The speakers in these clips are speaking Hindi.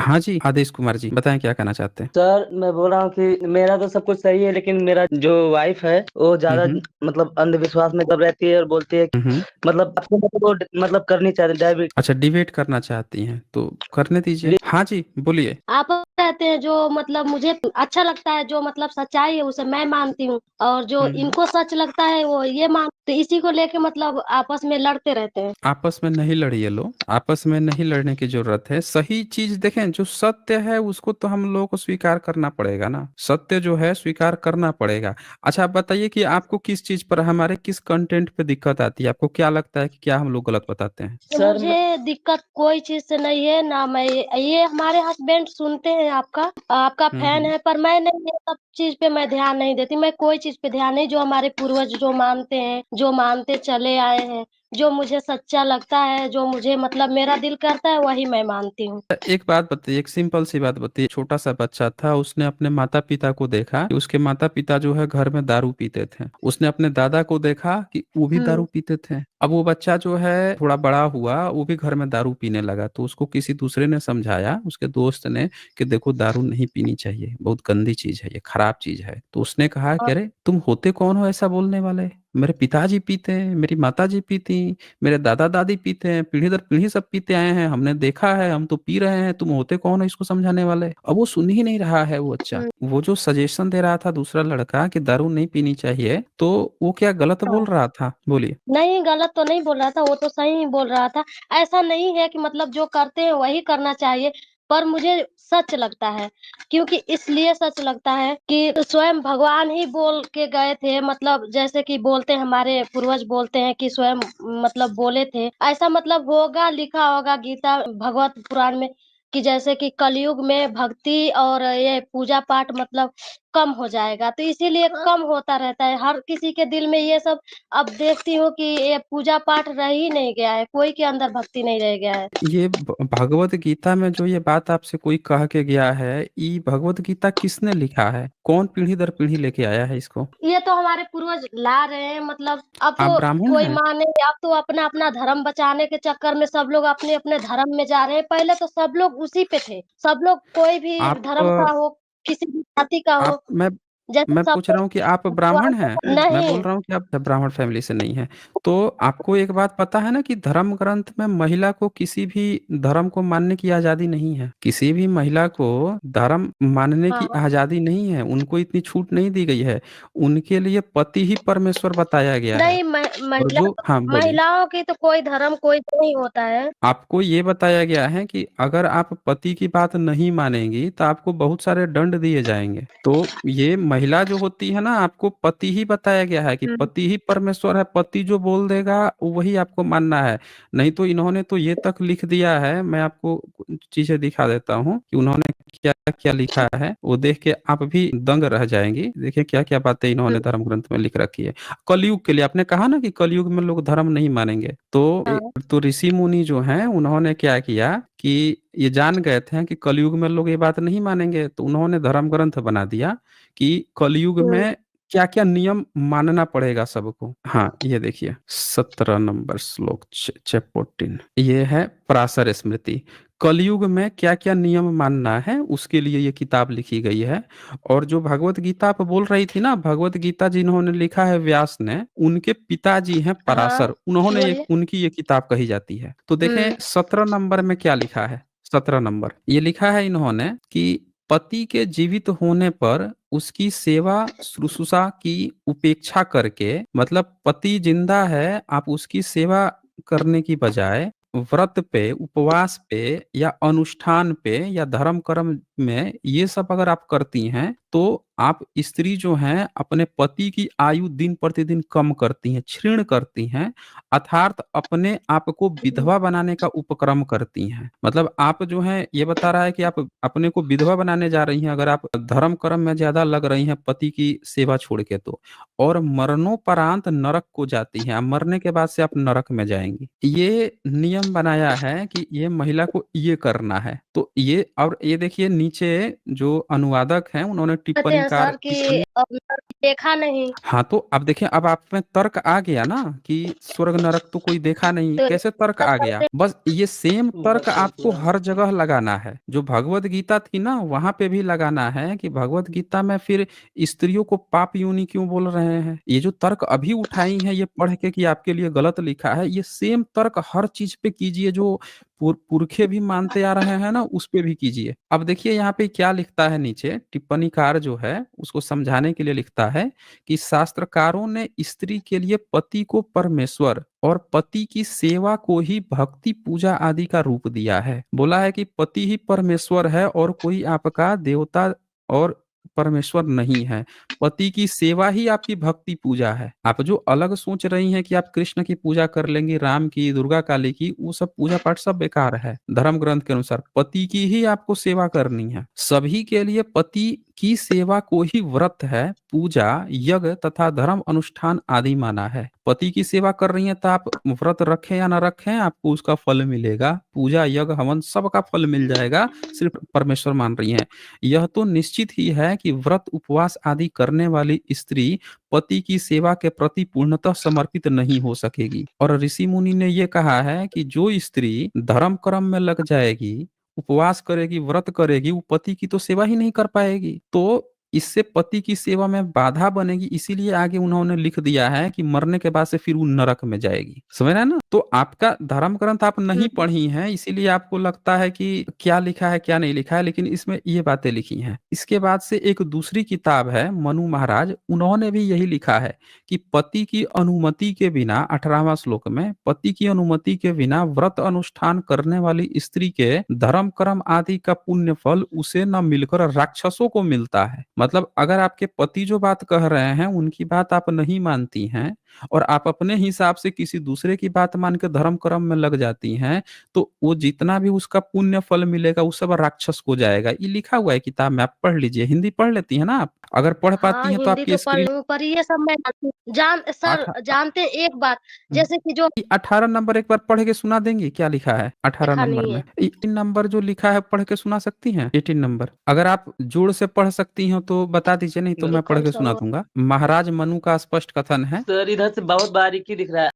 हाँ जी, आदेश कुमार जी, बताएँ क्या कहना चाहते हैं? सर मैं बोल रहा हूँ कि मेरा तो सब कुछ सही है, लेकिन मेरा जो वाइफ है वो हुँ, ज्यादा हुँ। मतलब अंधविश्वास में तब रहती है और बोलती है हुँ, हुँ। मतलब अपने मतलब वो मतलब करनी चाहती डायबिट। अच्छा, डिबेट करना चाहती हैं, तो करने दीजिए। हाँ जी, बोलिए। आप कहते हैं जो मतलब मुझे अच्छा लगता है, जो मतलब सच्चाई है उसे मैं मानती हूँ, और जो हुँ, हुँ। इनको सच लगता है वो ये मान, तो इसी को लेके मतलब आपस में लड़ते रहते हैं। आपस में नहीं लड़िए लोग, आपस में नहीं लड़ने की ज़रूरत है। सही चीज़ देखें, जो सत्य है उसको तो हम लोगों को स्वीकार करना पड़ेगा ना, सत्य जो है स्वीकार करना पड़ेगा। अच्छा, आप बताइए कि आपको किस चीज़ पर, हमारे किस कंटेंट पे दिक्कत आती है? आपको क्या लगता है कि क्या हम लोग गलत बताते हैं? तो सर मुझे दिक्कत कोई चीज से नहीं है ना, मैं ये हमारे हस्बैंड सुनते हैं आपका आपका हुँ, फैन हुँ। है, पर मैं नहीं, ये सब चीज पे मैं ध्यान नहीं देती, मैं कोई चीज पे ध्यान नहीं, जो हमारे पूर्वज जो मानते हैं, जो मानते चले आए हैं, जो मुझे सच्चा लगता है, जो मुझे मतलब मेरा दिल करता है वही मैं मानती हूँ। एक बात बताइए, एक सिंपल सी बात बताइए। छोटा सा बच्चा था, उसने अपने माता पिता को देखा कि उसके माता पिता जो है घर में दारू पीते थे। उसने अपने दादा को देखा कि वो भी दारू पीते थे। अब वो बच्चा जो है थोड़ा बड़ा हुआ, वो भी घर में दारू पीने लगा, तो उसको किसी दूसरे ने समझाया, उसके दोस्त ने, कि देखो दारू नहीं पीनी चाहिए, बहुत गंदी चीज है, ये खराब चीज है। तो उसने कहा कि अरे तुम होते कौन हो ऐसा बोलने वाले? मेरे पिताजी पीते हैं, मेरी माताजी पीती, मेरे दादा दादी पीते हैं, पीढ़ी दर पीढ़ी सब पीते आए हैं, हमने देखा है, हम तो पी रहे हैं, तुम होते कौन हो इसको समझाने वाले? अब वो सुन ही नहीं रहा है वो बच्चा। वो जो सजेशन दे रहा था दूसरा लड़का कि दारू नहीं पीनी चाहिए, तो वो क्या गलत बोल रहा था? बोलिए। नहीं, गलत तो नहीं बोल रहा था, वो तो सही ही बोल रहा था। ऐसा नहीं है कि मतलब जो करते हैं वही करना चाहिए, पर मुझे सच लगता है, क्योंकि इसलिए सच लगता है कि स्वयं भगवान ही बोल के गए थे, मतलब जैसे कि बोलते हैं हमारे पूर्वज बोलते हैं कि स्वयं मतलब बोले थे, ऐसा मतलब होगा, लिखा होगा गीता भगवत पुराण में कि जैसे कि कलयुग में भक्ति और ये पूजा पाठ मतलब कम हो जाएगा, तो इसीलिए कम होता रहता है हर किसी के दिल में ये सब। अब देखती हूँ कि ये पूजा पाठ रह ही नहीं गया है, कोई के अंदर भक्ति नहीं रह गया है। ये भगवत गीता में जो ये बात आपसे कोई कह के गया है, ये भगवत गीता किसने लिखा है? कौन पीढ़ी दर पीढ़ी लेके आया है इसको? ये तो हमारे पूर्वज ला रहे हैं, मतलब अब आप तो ब्राह्मण कोई हैं? माने, अब तो अपना अपना धर्म बचाने के चक्कर में सब लोग अपने अपने धर्म में जा रहे हैं, पहले तो सब लोग उसी पे थे, सब लोग कोई भी आप धर्म का हो, किसी भी जाति का हो, आप जैसे मैं सब पूछ रहा हूँ कि आप ब्राह्मण हैं? लोग मैं नहीं। बोल रहा हूँ कि आप ब्राह्मण फैमिली से नहीं हैं। तो आपको एक बात पता है ना कि धर्म ग्रंथ में महिला को किसी भी धर्म को मानने की आजादी नहीं है। किसी भी महिला को धर्म मानने की हाँ, आजादी नहीं है, उनको इतनी छूट नहीं दी गई है। उनके लिए पति ही परमेश्वर बताया गया है। नहीं और महिला, जो, हाँ बोलिए। महिलाओं की तो कोई धर्म कोई नहीं होता है। आपको ये बताया गया है कि अगर आप पति की बात नहीं मानेंगी तो आपको बहुत सारे दंड दिए जाएंगे। तो ये महिला जो होती है ना, आपको पति ही बताया गया है कि हम्म। पति ही परमेश्वर है, पति जो बोल देगा वही आपको मानना है। नहीं तो इन्होंने तो ये तक लिख दिया है, मैं आपको कुछ चीजें दिखा देता हूँ कि उन्होंने क्या क्या लिखा है, वो देख के आप भी दंग रह जाएंगी। देखिए क्या क्या बातें इन्होंने धर्म ग्रंथ में लिख रखी है। कलयुग के लिए आपने कहा ना कि कलयुग में लोग धर्म नहीं मानेंगे, हाँ। तो ऋषि मुनि जो हैं उन्होंने क्या किया कि ये जान गए थे कि कलयुग में लोग ये बात नहीं मानेंगे, तो उन्होंने धर्म ग्रंथ बना दिया कि कलयुग हम्म। में क्या क्या नियम मानना पड़ेगा सबको। हाँ, ये देखिए 17 नंबर श्लोक, चैप्टर 14, ये है पराशर स्मृति। कलयुग में क्या क्या नियम मानना है उसके लिए ये किताब लिखी गई है। और जो भगवत गीता आप बोल रही थी ना, भगवत गीता जिन्होंने लिखा है व्यास ने, उनके पिताजी हैं हाँ, पराशर, उन्होंने ये, बोलिए। उनकी ये किताब कही जाती है। तो देखें हम्म। 17 नंबर में क्या लिखा है। 17 नंबर ये लिखा है इन्होंने कि पति के जीवित होने पर उसकी सेवा शुश्रूषा की उपेक्षा करके, मतलब पति जिंदा है, आप उसकी सेवा करने की बजाय व्रत पे, उपवास पे, या अनुष्ठान पे, या धर्म कर्म में ये सब अगर आप करती हैं, तो आप स्त्री जो हैं अपने पति की आयु दिन प्रतिदिन कम करती हैं, क्षीण करती हैं, अर्थात अपने आप को विधवा बनाने का उपक्रम करती हैं। मतलब आप जो हैं, ये बता रहा है कि आप अपने को विधवा बनाने जा रही हैं अगर आप धर्म कर्म में ज्यादा लग रही हैं पति की सेवा छोड़ के, तो और मरणोपरांत नरक को जाती हैं, मरने के बाद से आप नरक में जाएंगी। ये नियम बनाया है कि ये महिला को ये करना है। तो ये, और ये देखिए नीचे जो अनुवादक हैं उन्होंने कहते हैं टिप्पणीकार सर कि टिप्पणी देखा नहीं। हाँ, तो अब देखिए, अब आप में तर्क आ गया ना कि स्वर्ग नरक तो कोई देखा नहीं, तो कैसे तर्क आ गया? बस ये सेम तर्क आपको हर जगह लगाना है। जो भगवत गीता थी ना, वहां पे भी लगाना है कि भगवत गीता में फिर स्त्रियों को पाप योनि क्यों बोल रहे हैं। ये जो तर्क अभी उठाई है ये पढ़ के कि आपके लिए गलत लिखा है, ये सेम तर्क हर चीज पे कीजिए जो पुरखे भी मानते आ रहे हैं ना, उस पे भी कीजिए। अब देखिए यहाँ पे क्या लिखता है, नीचे टिप्पणीकार जो है उसको समझाने के लिए लिखता है कि शास्त्रकारों ने स्त्री के लिए पति को परमेश्वर और पति की सेवा को ही भक्ति पूजा आदि का रूप दिया है। बोला है कि पति ही परमेश्वर है और कोई आपका देवता और परमेश्वर नहीं है। पति की सेवा ही आपकी भक्ति पूजा है। आप जो अलग सोच रही हैं कि आप कृष्ण की पूजा कर लेंगी, राम की, दुर्गा काली की, वो सब पूजा पाठ सब बेकार है। धर्म ग्रंथ के अनुसार पति की ही आपको सेवा करनी है। सभी के लिए पति की सेवा को ही व्रत है, पूजा, यज्ञ तथा धर्म अनुष्ठान आदि माना है। पति की सेवा कर रही हैं तो आप व्रत रखें या ना रखें, आपको उसका फल मिलेगा। पूजा, यज्ञ, हवन सबका फल मिल जाएगा। सिर्फ परमेश्वर मान रही हैं। यह तो निश्चित ही है कि व्रत, उपवास आदि करने वाली स्त्री पति की सेवा के प्रति पूर्णतः समर्पित नहीं हो सकेगी। और ऋषि मुनि ने यह कहा है कि जो स्त्री धर्म कर्म में लग जाएगी, उपवास करेगी, व्रत करेगी, वो पति की तो सेवा ही नहीं कर पाएगी। तो इससे पति की सेवा में बाधा बनेगी। इसीलिए आगे उन्होंने लिख दिया है कि मरने के बाद से फिर वो नरक में जाएगी। समझ रहे हैं ना? तो आपका धर्म ग्रंथ आप नहीं पढ़ी हैं, इसीलिए आपको लगता है कि क्या लिखा है क्या नहीं लिखा है, लेकिन इसमें ये बातें लिखी हैं। इसके बाद से एक दूसरी किताब है मनु महाराज, उन्होंने भी यही लिखा है कि पति की अनुमति के बिना, 18वां श्लोक में, पति की अनुमति के बिना व्रत अनुष्ठान करने वाली स्त्री के धर्म कर्म आदि का पुण्य फल उसे न मिलकर राक्षसों को मिलता है। मतलब अगर आपके पति जो बात कह रहे हैं उनकी बात आप नहीं मानती हैं और आप अपने हिसाब से किसी दूसरे की बात मान के धर्म कर्म में लग जाती हैं, तो वो जितना भी उसका पुण्य फल मिलेगा वो सब राक्षस को जाएगा। ये लिखा हुआ है किताब में, आप पढ़ लीजिए। हिंदी पढ़ लेती है ना आप? अगर पढ़ पाती हाँ, हैं तो हिंदी आपकी तो पढ़ स्क्रीन लूँ पर ये सब मैं जानती हूँ। सर जानते हैं एक बात, जैसे कि जो 18 नंबर एक बार पढ़ के सुना देंगी क्या लिखा है 18 देखा नंबर नहीं में? है। 18 नंबर जो लिखा है पढ़ के सुना सकती हैं? 18 नंबर अगर आप जोर से पढ़ सकती हो तो बता दीजिए, नहीं तो मैं पढ़ कौन के सा सुना हुआ? दूंगा। महाराज मनु का स्पष्ट कथन है। सर इधर से बहुत बारीकी दिख रहा है,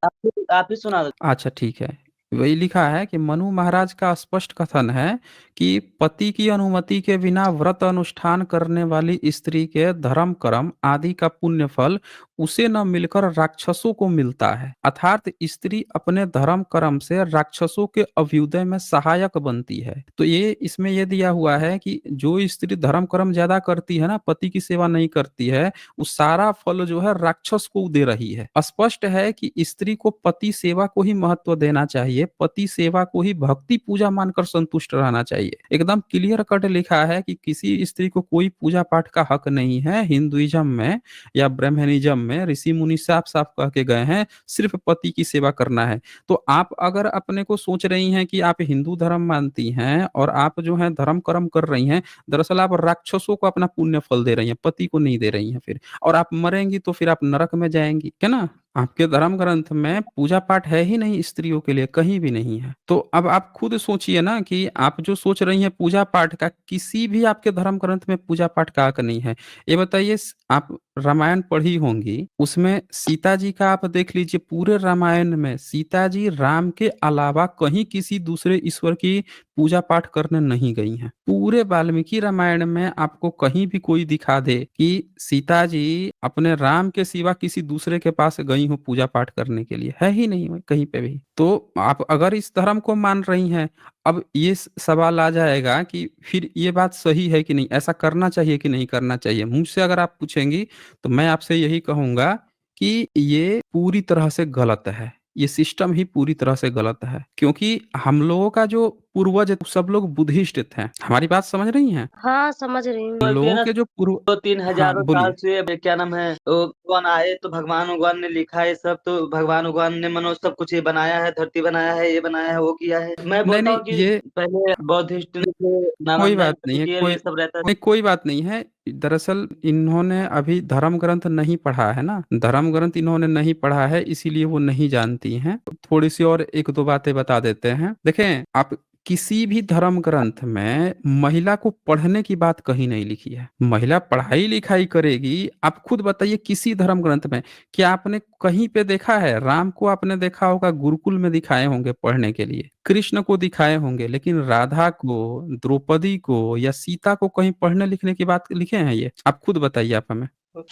आप ही सुना दो। अच्छा ठीक है। वही लिखा है कि मनु महाराज का स्पष्ट कथन है कि पति की अनुमति के बिना व्रत अनुष्ठान करने वाली स्त्री के धर्म कर्म आदि का पुण्य फल उसे न मिलकर राक्षसों को मिलता है। अर्थात स्त्री अपने धर्म कर्म से राक्षसों के अभ्युदय में सहायक बनती है। तो ये इसमें ये दिया हुआ है कि जो स्त्री धर्म कर्म ज्यादा करती है ना, पति की सेवा नहीं करती है, वो सारा फल जो है राक्षस को दे रही है। स्पष्ट है कि स्त्री को पति सेवा को ही महत्व देना चाहिए, पति सेवा को ही भक्ति पूजा मानकर संतुष्ट रहना चाहिए। एकदम क्लियर कट लिखा है कि किसी स्त्री को कोई पूजा पाठ का हक नहीं है। हिंदुइज्म में या ब्राह्मणिज्म में ऋषि मुनि साफ साफ कह के गए हैं, सिर्फ पति की सेवा करना है। तो आप अगर अपने को सोच रही हैं कि आप हिंदू धर्म मानती हैं और आप जो है धर्म कर्म कर रही हैं, दरअसल आप राक्षसों को अपना पुण्य फल दे रही हैं, पति को नहीं दे रही हैं। फिर और आप मरेंगी तो फिर आप नरक में जाएंगी, है ना? आपके धर्म ग्रंथ में पूजा पाठ है ही नहीं स्त्रियों के लिए, कहीं भी नहीं है। तो अब आप खुद सोचिए ना कि आप जो सोच रही हैं पूजा पाठ का, किसी भी आपके धर्म ग्रंथ में पूजा पाठ का हक नहीं है। ये बताइए, आप रामायण पढ़ी होंगी, उसमें सीता जी का आप देख लीजिए, पूरे रामायण में सीता जी राम के अलावा कहीं किसी दूसरे ईश्वर की पूजा पाठ करने नहीं गई हैं। पूरे वाल्मीकि रामायण में आपको कहीं भी कोई दिखा दे कि सीता जी अपने राम के सिवा किसी दूसरे के पास गई हो पूजा पाठ करने के लिए, है ही नहीं कहीं पे भी। तो आप अगर इस धर्म को मान रही हैं, अब ये सवाल आ जाएगा कि फिर ये बात सही है कि नहीं, ऐसा करना चाहिए कि नहीं करना चाहिए। मुझसे अगर आप पूछेंगी तो मैं आपसे यही कहूंगा कि ये पूरी तरह से गलत है। ये सिस्टम ही पूरी तरह से गलत है, क्योंकि हम लोगों का जो पूर्वज सब लोग बुद्धिस्ट थे। हमारी बात समझ रही हैं? हाँ, समझ रही हूँ। हम बोलते हैं लोगों ना, के जो पूर्व, दो तीन हाँ हजारों साल बोलिए। से क्या नाम है, वो भगवान आए तो भगवान ने लिखा है सब, तो भगवान ने मनो सब कुछ ये बनाया है, धरती बनाया है, ये बनाया है, वो किया है। मैं नहीं बोलता नहीं, हूँ कि ये पहले बौद्धिस्ट कोई नालंदा बात नहीं है, यूनिवर्सिटी कोई ये सब रहता नहीं, कोई बात नहीं है। दरअसल इन्होंने अभी धर्म ग्रंथ नहीं पढ़ा है ना, धर्म ग्रंथ इन्होंने नहीं पढ़ा है, इसीलिए वो नहीं जानती हैं। थोड़ी सी और एक दो बातें बता देते हैं। देखें, आप किसी भी धर्म ग्रंथ में महिला को पढ़ने की बात कहीं नहीं लिखी है। महिला पढ़ाई लिखाई करेगी। आप खुद बताइए किसी धर्म ग्रंथ में क्या आपने कहीं पे देखा है? राम को आपने देखा होगा गुरुकुल में दिखाए होंगे पढ़ने के लिए, कृष्ण को दिखाए होंगे, लेकिन राधा को, द्रौपदी को या सीता को कहीं पढ़ने लिखने की बात लिखे हैं ये? आप खुद बताइए आप हमें।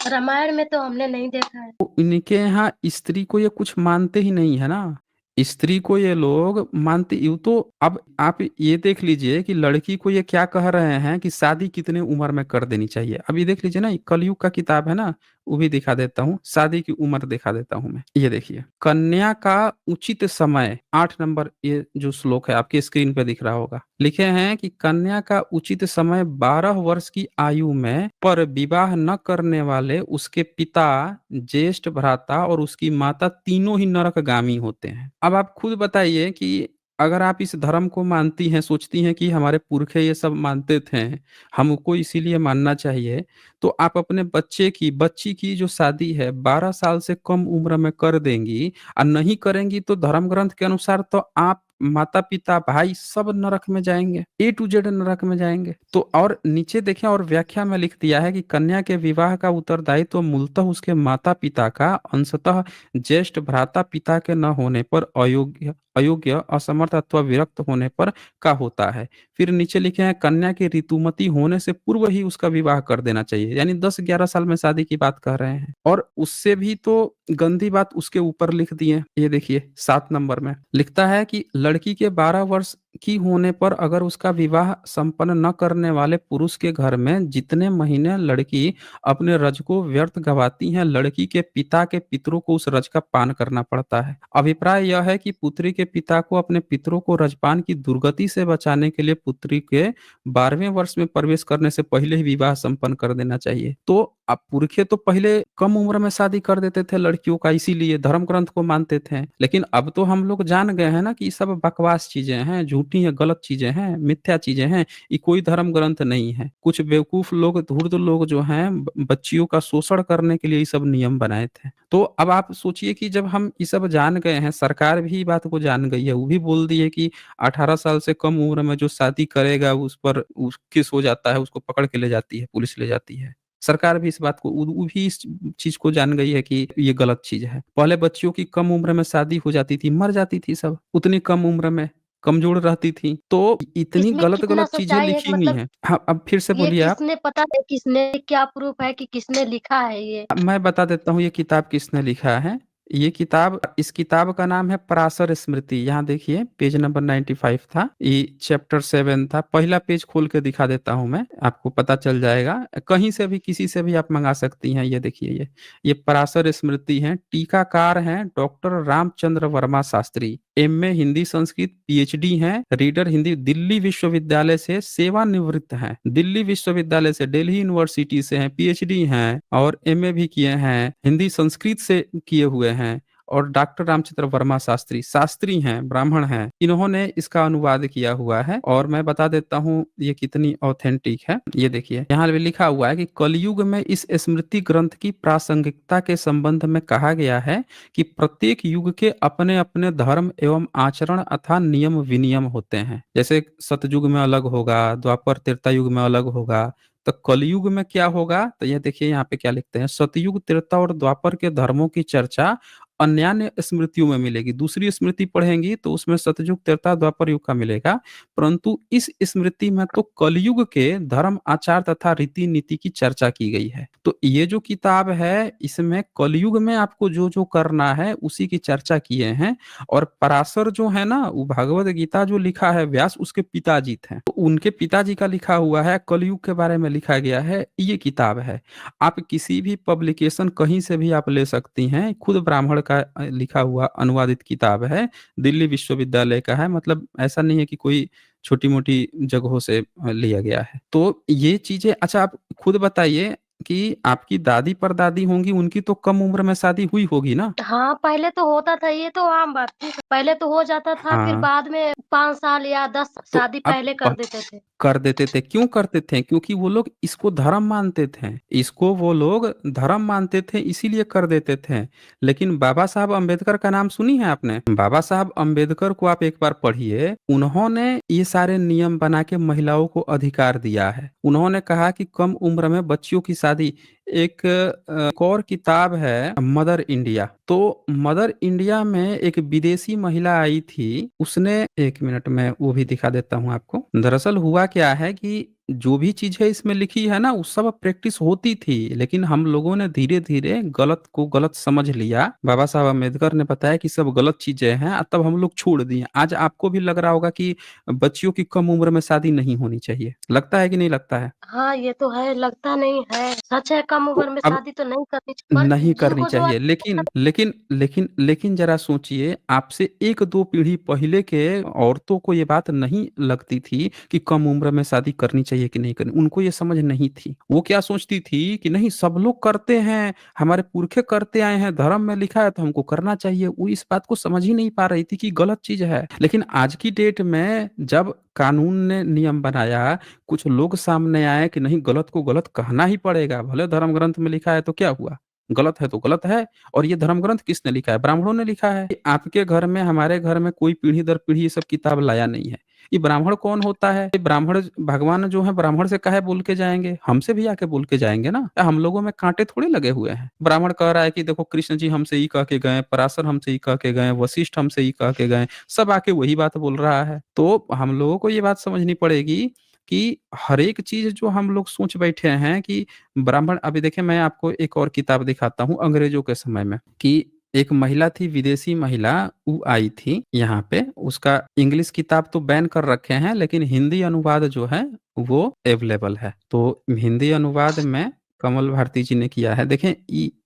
रामायण में तो हमने नहीं देखा है। तो इनके यहाँ स्त्री को ये कुछ मानते ही नहीं है ना। स्त्री को ये लोग मानते यूं तो अब आप ये देख लीजिए कि लड़की को ये क्या कह रहे हैं कि शादी कितने उम्र में कर देनी चाहिए। अब ये देख लीजिए ना, ये कलयुग का किताब है ना, वो भी दिखा देता हूँ, शादी की उम्र दिखा देता हूँ मैं। ये देखिए, कन्या का उचित समय, 8 नंबर ये जो श्लोक है आपकी स्क्रीन पे दिख रहा होगा, लिखे हैं कि कन्या का उचित समय 12 वर्ष की आयु में, पर विवाह न करने वाले उसके पिता, ज्येष्ठ भ्राता और उसकी माता तीनों ही नरकगामी होते हैं। अब आप खुद बताइए कि अगर आप इस धर्म को मानती हैं, सोचती हैं कि हमारे पुरखे ये सब मानते थे, हमको इसीलिए मानना चाहिए, तो आप अपने बच्ची की जो शादी है 12 साल से कम उम्र में कर देंगी, और नहीं करेंगी तो धर्म ग्रंथ के अनुसार तो आप, माता पिता, भाई सब नरक में जाएंगे, ए टू जेड नरक में जाएंगे। तो और नीचे देखें, और व्याख्या में लिख दिया है कि कन्या के विवाह का उत्तरदायित्व तो मूलतः उसके माता पिता का, अंशतः ज्येष्ठ भ्राता पिता के न होने पर, अयोग्य अयोग्य असमर्थ अथवा विरक्त होने पर का होता है। फिर नीचे लिखे हैं कन्या की ऋतुमती होने से पूर्व ही उसका विवाह कर देना चाहिए, यानी 10-11 साल में शादी की बात कर रहे हैं। और उससे भी तो गंदी बात उसके ऊपर लिख दी है। ये देखिए 7 नंबर में लिखता है कि लड़की के 12 वर्ष की होने पर अगर उसका विवाह संपन्न न करने वाले पुरुष के घर में जितने महीने लड़की अपने रज को व्यर्थ गवाती है, लड़की के पिता के पितरों को उस रज का पान करना पड़ता है। अभिप्राय यह है कि पुत्री के पिता को अपने पितरों को रजपान की दुर्गति से बचाने के लिए पुत्री के 12वें वर्ष में प्रवेश करने से पहले ही विवाह संपन्न कर देना चाहिए। तो अब पुरखे तो पहले कम उम्र में शादी कर देते थे लड़कियों का, इसीलिए धर्म ग्रंथ को मानते थे। लेकिन अब तो हम लोग जान गए हैं ना कि ये सब बकवास चीजें हैं, झूठी है, गलत चीजें हैं, मिथ्या चीजें हैं, ये कोई धर्म ग्रंथ नहीं है। कुछ बेवकूफ लोग, धूर्त लोग जो हैं, बच्चियों का शोषण करने के लिए ये सब नियम बनाए थे। तो अब आप सोचिए कि जब हम ये सब जान गए हैं, सरकार भी बात को जान गई है, वो भी बोल दी है कि 18 साल से कम उम्र में जो शादी करेगा उस पर केस हो जाता है, उसको पकड़ के ले जाती है, पुलिस ले जाती है। सरकार भी इस बात को, वो भी इस चीज को जान गई है कि ये गलत चीज है। पहले बच्चियों की कम उम्र में शादी हो जाती थी, मर जाती थी सब, उतनी कम उम्र में कमजोर रहती थी। तो इतनी इसमें गलत कितना गलत चीजें सच्चाई है लिखी कि हुई मतलब हैं। हाँ, अब फिर से ये बोलिए आप। किसने, पता है किसने, क्या प्रूफ है कि किसने लिखा है ये? अब मैं बता देता हूँ ये किताब किसने लिखा है। ये किताब, इस किताब का नाम है पराशर स्मृति। यहाँ देखिए पेज नंबर 95 था, ये चैप्टर 7 था। पहला पेज खोल के दिखा देता हूँ मैं, आपको पता चल जाएगा। कहीं से भी, किसी से भी आप मंगा सकती हैं। ये देखिए, ये पराशर स्मृति है। टीकाकार हैं doctor Ramchandra Verma Shastri, MA Hindi Sanskrit, PhD हैं, रीडर हिंदी, दिल्ली विश्वविद्यालय से सेवानिवृत्त हैं, दिल्ली विश्वविद्यालय से, दिल्ली यूनिवर्सिटी से हैं, पीएचडी हैं और एमए भी किए हैं, हिंदी संस्कृत से किए हुए हैं। और डॉक्टर रामचंद्र वर्मा शास्त्री शास्त्री हैं, ब्राह्मण हैं, इन्होंने इसका अनुवाद किया हुआ है। और मैं बता देता हूँ ये कितनी ऑथेंटिक है। ये देखिए, यहाँ भी लिखा हुआ है कि कलयुग में इस स्मृति ग्रंथ की प्रासंगिकता के संबंध में कहा गया है कि प्रत्येक युग के अपने अपने धर्म एवं आचरण अथवा नियम विनियम होते हैं। जैसे सतयुग में अलग होगा, द्वापर त्रेता युग में अलग होगा, तो कलयुग में क्या होगा? तो ये देखिए यहाँ पे क्या लिखते हैं, सतयुग, त्रेता और द्वापर के धर्मों की चर्चा अन्यान्य स्मृतियों में मिलेगी। दूसरी स्मृति पढ़ेंगी तो उसमें सतयुग, त्रेता, द्वापर युग का मिलेगा, परंतु इस स्मृति में तो कलयुग के धर्म, आचार तथा रीति नीति की चर्चा की गई है। तो ये जो किताब है, इसमें कलयुग में आपको जो जो करना है उसी की चर्चा किए हैं। और पराशर जो है ना, वो भगवत गीता जो लिखा है व्यास, उसके पिताजी थे, तो उनके पिताजी का लिखा हुआ है, कलयुग के बारे में लिखा गया है, ये किताब है। आप किसी भी पब्लिकेशन कहीं से भी आप ले सकती हैं, खुद ब्राह्मण का लिखा हुआ अनुवादित किताब है, दिल्ली विश्वविद्यालय का है, मतलब ऐसा नहीं है कि कोई छोटी मोटी जगहों से लिया गया है। तो ये चीजें, अच्छा आप खुद बताइए, कि आपकी दादी परदादी होंगी, उनकी तो कम उम्र में शादी हुई होगी ना? हाँ, पहले तो होता था, ये तो आम बात थी। पहले तो हो जाता था, फिर हाँ, बाद में 5 साल या 10 तो शादी अब पहले कर देते थे। कर देते थे। क्यों करते थे? क्योंकि वो लोग इसको धर्म मानते थे। इसको वो लोग धर्म मानते थे, इसीलिए कर देते थे। लेकिन बाबा साहब अंबेडकर का नाम सुनी है आपने? बाबा साहब अंबेडकर को आप एक बार पढ़िए। उन्होंने ये सारे नियम बना के महिलाओं को अधिकार दिया है। उन्होंने कहा कि कम उम्र में बच्चियों की शादी। एक और किताब है मदर इंडिया। तो मदर इंडिया में एक विदेशी महिला आई थी। उसने, एक मिनट में वो भी दिखा देता हूँ आपको। दरअसल हुआ क्या है कि जो भी चीजें इसमें लिखी है ना, वो सब प्रैक्टिस होती थी, लेकिन हम लोगों ने धीरे धीरे गलत को गलत समझ लिया। बाबा साहब अम्बेडकर ने बताया कि सब गलत चीजें हैं, तब हम लोग छोड़ दिए। आज आपको भी लग रहा होगा कि बच्चियों की कम उम्र में शादी नहीं होनी चाहिए। लगता है कि नहीं लगता है? हाँ, ये तो है, लगता नहीं है। सच है, कम तो उम्र में अब शादी तो नहीं करनी चाहिए, पर नहीं करनी जिनको जो चाहिए, लेकिन जरा सोचिए, आपसे एक दो पीढ़ी पहले के औरतों को ये बात नहीं लगती थी कि कम उम्र में शादी करनी चाहिए कि नहीं करनी। उनको ये समझ नहीं थी। वो क्या सोचती थी कि नहीं, सब लोग करते हैं, हमारे पुरखे करते आए हैं, धर्म में लिखा है तो हमको करना चाहिए। वो इस बात को समझ ही नहीं पा रही थी कि गलत चीज है। लेकिन आज की डेट में जब कानून ने नियम बनाया, कुछ लोग सामने आए कि नहीं, गलत को गलत कहना ही पड़ेगा, भले धर्म ग्रंथ में लिखा है तो क्या हुआ, गलत है तो गलत है। और ये धर्म ग्रंथ किसने लिखा है? ब्राह्मणों ने लिखा है। आपके घर में, हमारे घर में कोई पीढ़ी दर पीढ़ी ये सब किताब लाया नहीं है। ये ब्राह्मण कौन होता है? ये ब्राह्मण भगवान जो है, ब्राह्मण से काहे बोल के जाएंगे? हमसे भी आके बोल के जाएंगे ना। या हम लोगों में कांटे थोड़े लगे हुए हैं? ब्राह्मण कह रहा है कि देखो, कृष्ण जी हमसे ही कह के गए, पराशर हमसे ही कह के गए, वशिष्ठ हमसे ही कह के गए, सब आके वही बात बोल रहा है। तो हम लोगों को ये बात समझनी पड़ेगी कि हर एक चीज जो हम लोग सोच बैठे हैं कि ब्राह्मण। अभी देखिए, मैं आपको एक और किताब दिखाता हूँ अंग्रेजों के समय में, कि एक महिला थी, विदेशी महिला, वो आई थी यहाँ पे। उसका इंग्लिश किताब तो बैन कर रखे हैं, लेकिन हिंदी अनुवाद जो है वो अवेलेबल है। तो हिंदी अनुवाद में कमल भारती जी ने किया है। देखें,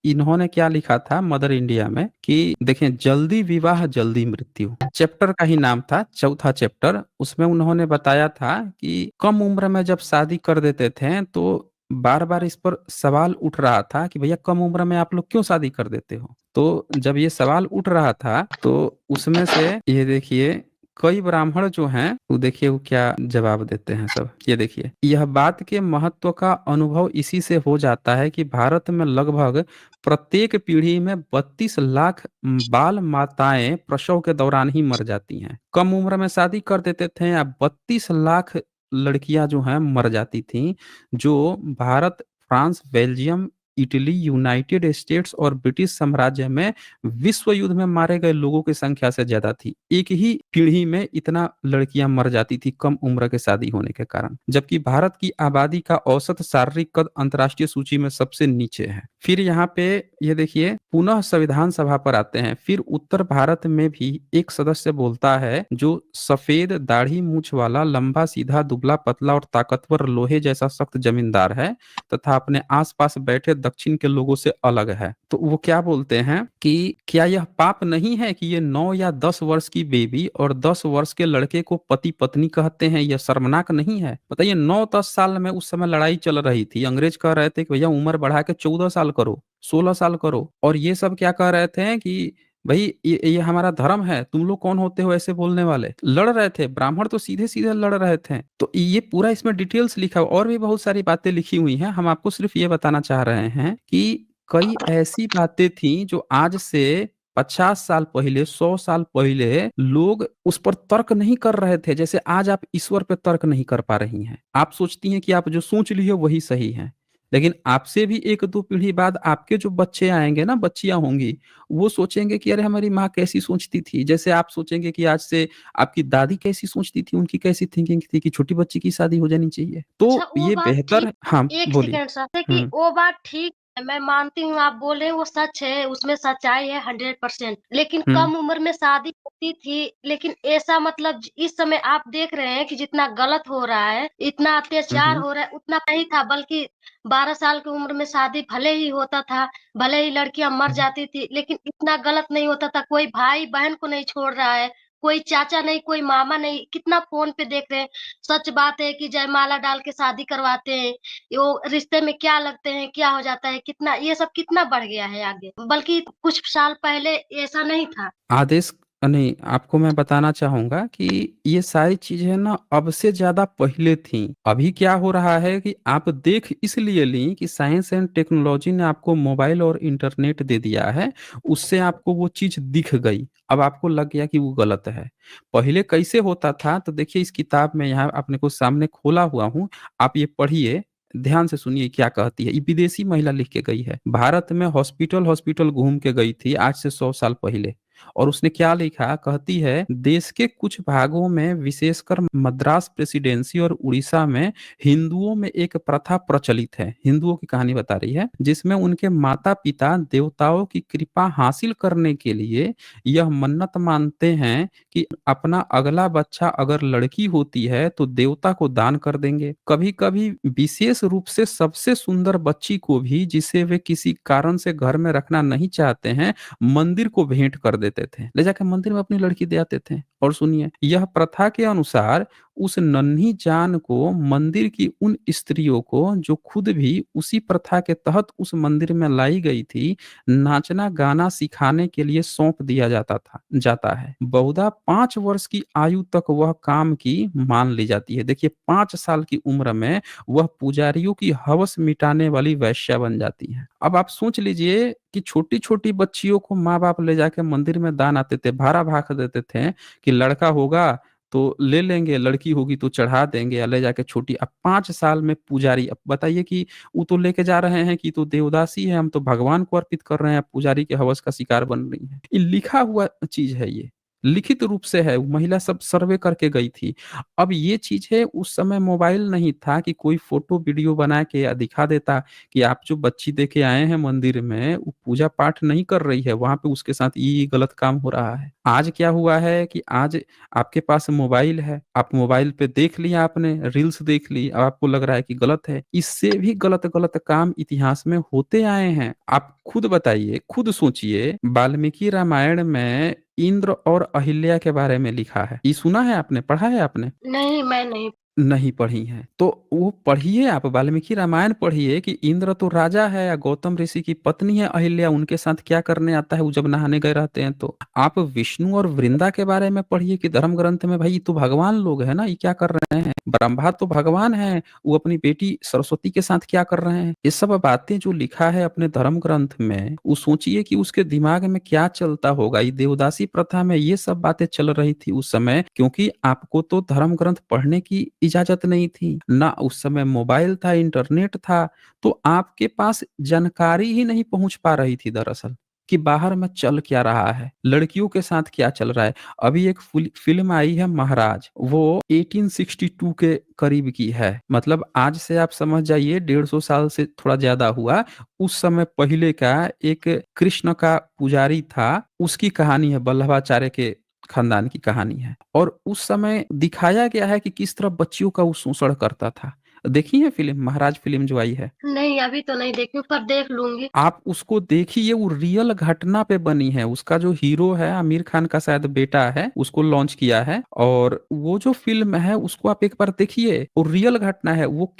इन्होंने क्या लिखा था मदर इंडिया में, कि देखें, जल्दी विवाह जल्दी मृत्यु, चैप्टर का ही नाम था, चौथा चैप्टर। उसमें उन्होंने बताया था कि कम उम्र में जब शादी कर देते थे तो बार बार इस पर सवाल उठ रहा था कि भैया, कम उम्र में आप लोग क्यों शादी कर देते हो? तो जब ये सवाल उठ रहा था तो उसमें से, ये देखिए, कई ब्राह्मण जो हैं, वो देखिए वो क्या जवाब देते हैं सब। ये देखिए, यह बात के महत्व का अनुभव इसी से हो जाता है कि भारत में लगभग प्रत्येक पीढ़ी में 32 लाख बाल माताएं प्रसव के दौरान ही मर जाती हैं। कम उम्र में शादी कर देते थे, या 32 लाख लड़कियां जो हैं मर जाती थीं, जो Bharat, France, Belgium, Italy, United states और ब्रिटिश साम्राज्य में विश्व युद्ध में मारे गए लोगों की संख्या से ज्यादा थी। एक ही पीढ़ी में इतना लड़कियां मर जाती थी कम उम्र के शादी होने के कारण, जबकि भारत की आबादी का औसत शारीरिक कद अंतर्राष्ट्रीय सूची में सबसे नीचे है। फिर यहाँ पे ये देखिए, पुनः संविधान सभा पर आते हैं। फिर उत्तर भारत में भी एक सदस्य बोलता है, जो सफेद दाढ़ी मूछ वाला, लंबा सीधा, दुबला पतला और ताकतवर लोहे जैसा सख्त जमींदार है, तथा अपने आसपास बैठे दक्षिण के लोगों से अलग है। तो वो क्या बोलते हैं कि क्या यह पाप नहीं है कि ये 9 या 10 वर्ष की बेबी और 10 वर्ष के लड़के को पति पत्नी कहते हैं? यह शर्मनाक नहीं है? बताइए, 9-10 साल में उस समय लड़ाई चल रही थी। अंग्रेज कह रहे थे कि भैया, उम्र बढ़ा के 14 साल करो, 16 साल करो। और ये सब क्या कह रहे थे कि भाई, ये हमारा धर्म है, तुम लोग कौन होते हो ऐसे बोलने वाले? लड़ रहे थे ब्राह्मण, तो सीधे सीधे लड़ रहे थे। तो ये पूरा इसमें डिटेल्स लिखा हुआ, और भी बहुत सारी बातें लिखी हुई हैं। हम आपको सिर्फ ये बताना चाह रहे हैं कि कई ऐसी बातें थी जो आज से 50 साल पहले, 100 साल पहले लोग उस पर तर्क नहीं कर रहे थे। जैसे आज आप ईश्वर पे तर्क नहीं कर पा रही हैं। आप सोचती हैं कि आप जो सोच ली हो वही सही है, लेकिन आपसे भी एक दो पीढ़ी बाद आपके जो बच्चे आएंगे ना, बच्चियां होंगी, वो सोचेंगे कि अरे, हमारी माँ कैसी सोचती थी। जैसे आप सोचेंगे कि आज से आपकी दादी कैसी सोचती थी, उनकी कैसी थिंकिंग थी कि छोटी बच्ची की शादी हो जानी चाहिए। अच्छा, तो वो ये बात ठीक। बेहतर, हाँ एक बोलिए। सेकंड सर, कि हम्म। वो बात ठीक है, मैं मानती हूँ, आप बोले वो सच है, उसमें सच्चाई है 100%। लेकिन हम्म। कम उम्र में शादी होती थी, लेकिन ऐसा मतलब इस समय आप देख रहे हैं कि जितना गलत हो रहा है, इतना अत्याचार हम्म। हो रहा है, उतना नहीं था। बल्कि 12 साल की उम्र में शादी भले ही होता था, भले ही लड़कियां मर हम्म। जाती थी, लेकिन इतना गलत नहीं होता था। कोई भाई बहन को नहीं छोड़ रहा है, कोई चाचा नहीं, कोई मामा नहीं, कितना फोन पे देख रहे हैं। सच बात है कि जयमाला डाल के शादी करवाते हैं, वो रिश्ते में क्या लगते हैं, क्या हो जाता है, कितना ये सब कितना बढ़ गया है आगे, बल्कि कुछ साल पहले ऐसा नहीं था। आदेश नहीं, आपको मैं बताना चाहूँगा कि ये सारी चीज़ें ना अब से ज़्यादा पहले थीं। अभी क्या हो रहा है कि आप देख इसलिए लीं कि साइंस एंड टेक्नोलॉजी ने आपको मोबाइल और इंटरनेट दे दिया है, उससे आपको वो चीज़ दिख गई। अब आपको लग गया कि वो गलत है। पहले कैसे होता था, तो देखिए इस किताब में यहाँ अपने को सामने खोला हुआ हूँ, आप ये पढ़िए, ध्यान से सुनिए क्या कहती है। ये विदेशी महिला लिख के गई है। भारत में हॉस्पिटल-हॉस्पिटल घूम के गई थी आज से 100 साल पहले। और उसने क्या लिखा, कहती है देश के कुछ भागों में विशेषकर मद्रास प्रेसिडेंसी और उड़ीसा में हिंदुओं में एक प्रथा प्रचलित है। हिंदुओं की कहानी बता रही है, जिसमें उनके माता पिता देवताओं की कृपा हासिल करने के लिए यह मन्नत मानते हैं कि अपना अगला बच्चा अगर लड़की होती है तो देवता को दान कर देंगे। कभी कभी विशेष रूप से सबसे सुंदर बच्ची को भी, जिसे वे किसी कारण से घर में रखना नहीं चाहते हैं, मंदिर को भेंट कर देते थे। ले जाकर मंदिर में अपनी लड़की दे आते थे। और सुनिए, यह प्रथा के अनुसार उस नन्ही जान को मंदिर की उन स्त्रियों को, जो खुद भी उसी प्रथा के तहत उस मंदिर में लाई गई थी, नाचना गाना सिखाने के लिए सौंप दिया जाता है। बहुधा 5 वर्ष की आयु तक वह काम की मान ली जाती है। देखिए 5 साल की उम्र में वह पुजारियों की हवस मिटाने वाली वैश्या बन जाती है। अब आप सोच लीजिए कि छोटी-छोटी बच्चियों को माँ-बाप ले जाके मंदिर में दान आते थे, भाड़ा भाग देते थे कि लड़का होगा तो ले लेंगे, लड़की होगी तो चढ़ा देंगे या ले जाके छोटी। अब 5 साल में पुजारी, अब बताइए कि वो तो लेके जा रहे हैं कि तो देवदासी है, हम तो भगवान को अर्पित कर रहे हैं, पुजारी के हवस का शिकार बन रही हैं। ये लिखा हुआ चीज़ है ये, लिखित रूप से है, वो महिला सब सर्वे करके गई थी। अब ये चीज़ है, उस समय मोबाइल नहीं था कि कोई फ़ोटो वीडियो बना के या दिखा देता कि आप जो बच्ची देके आए हैं मंदिर में, वो पूजा पाठ नहीं कर रही है, वहाँ पे उसके साथ ये गलत काम हो रहा है। आज क्या हुआ है कि आज आपके पास मोबाइल है, आप मोबाइल पे देख लिया आपने, रील्स देख ली, अब आपको लग रहा है कि गलत है। इससे भी गलत-गलत काम इतिहास में होते आए हैं। आप खुद बताइए, खुद सोचिए, वाल्मीकि रामायण में इंद्र और अहिल्या के बारे में लिखा है। ये सुना है आपने, पढ़ा है आपने? नहीं, मैं नहीं। नहीं पढ़ी हैं। तो वो पढ़िए, आप वाल्मीकि रामायण पढ़िए कि इंद्र तो राजा है या गौतम ऋषि की पत्नी है अहिल्या, उनके साथ क्या करने आता है वो जब नहाने गए रहते हैं तो। आप विष्णु और वृंदा के बारे में पढ़िए कि धर्म ग्रंथ में भाई ये तो भगवान लोग हैं ना, ये क्या कर रहे हैं? ब्रह्मा तो भगवान है, वो अपनी बेटी सरस्वती के साथ क्या कर रहे हैं? ये सब बातें जो लिखा है अपने धर्म ग्रंथ में, वो सोचिए कि उसके दिमाग में क्या चलता होगा। ये देवदासी प्रथा में ये सब बातें चल रही थी उस समय, क्योंकि आपको तो धर्म ग्रंथ पढ़ने की इजाजत नहीं थी, ना उस समय मोबाइल था, इंटरनेट था, तो आपके पास जानकारी ही नहीं पहुंच पा रही थी दरअसल कि बाहर में चल क्या रहा है, लड़कियों के साथ क्या चल रहा है। अभी एक फिल्म आई है महाराज, वो 1862 के करीब की है, मतलब आज से आप समझ जाइए 150 साल से थोड़ा ज्यादा हुआ। उस समय पहले का एक कृष्ण का पुजारी था, उसकी कहानी है, वल्लभाचार्य के खानदान की कहानी है। और उस समय दिखाया गया है कि किस तरह बच्चियों का वो शोषण करता था। देखी है फिल्म महाराज, फिल्म जो आई है? नहीं, अभी तो नहीं देखी हूँ, पर देख लूंगी। आप उसको देखिए, वो रियल घटना पे बनी है। उसका जो हीरो है आमिर खान का शायद बेटा है, उसको लॉन्च किया है। और वो जो फिल्म है उसको आप एक बार देखिए, वो रियल घटना है। वो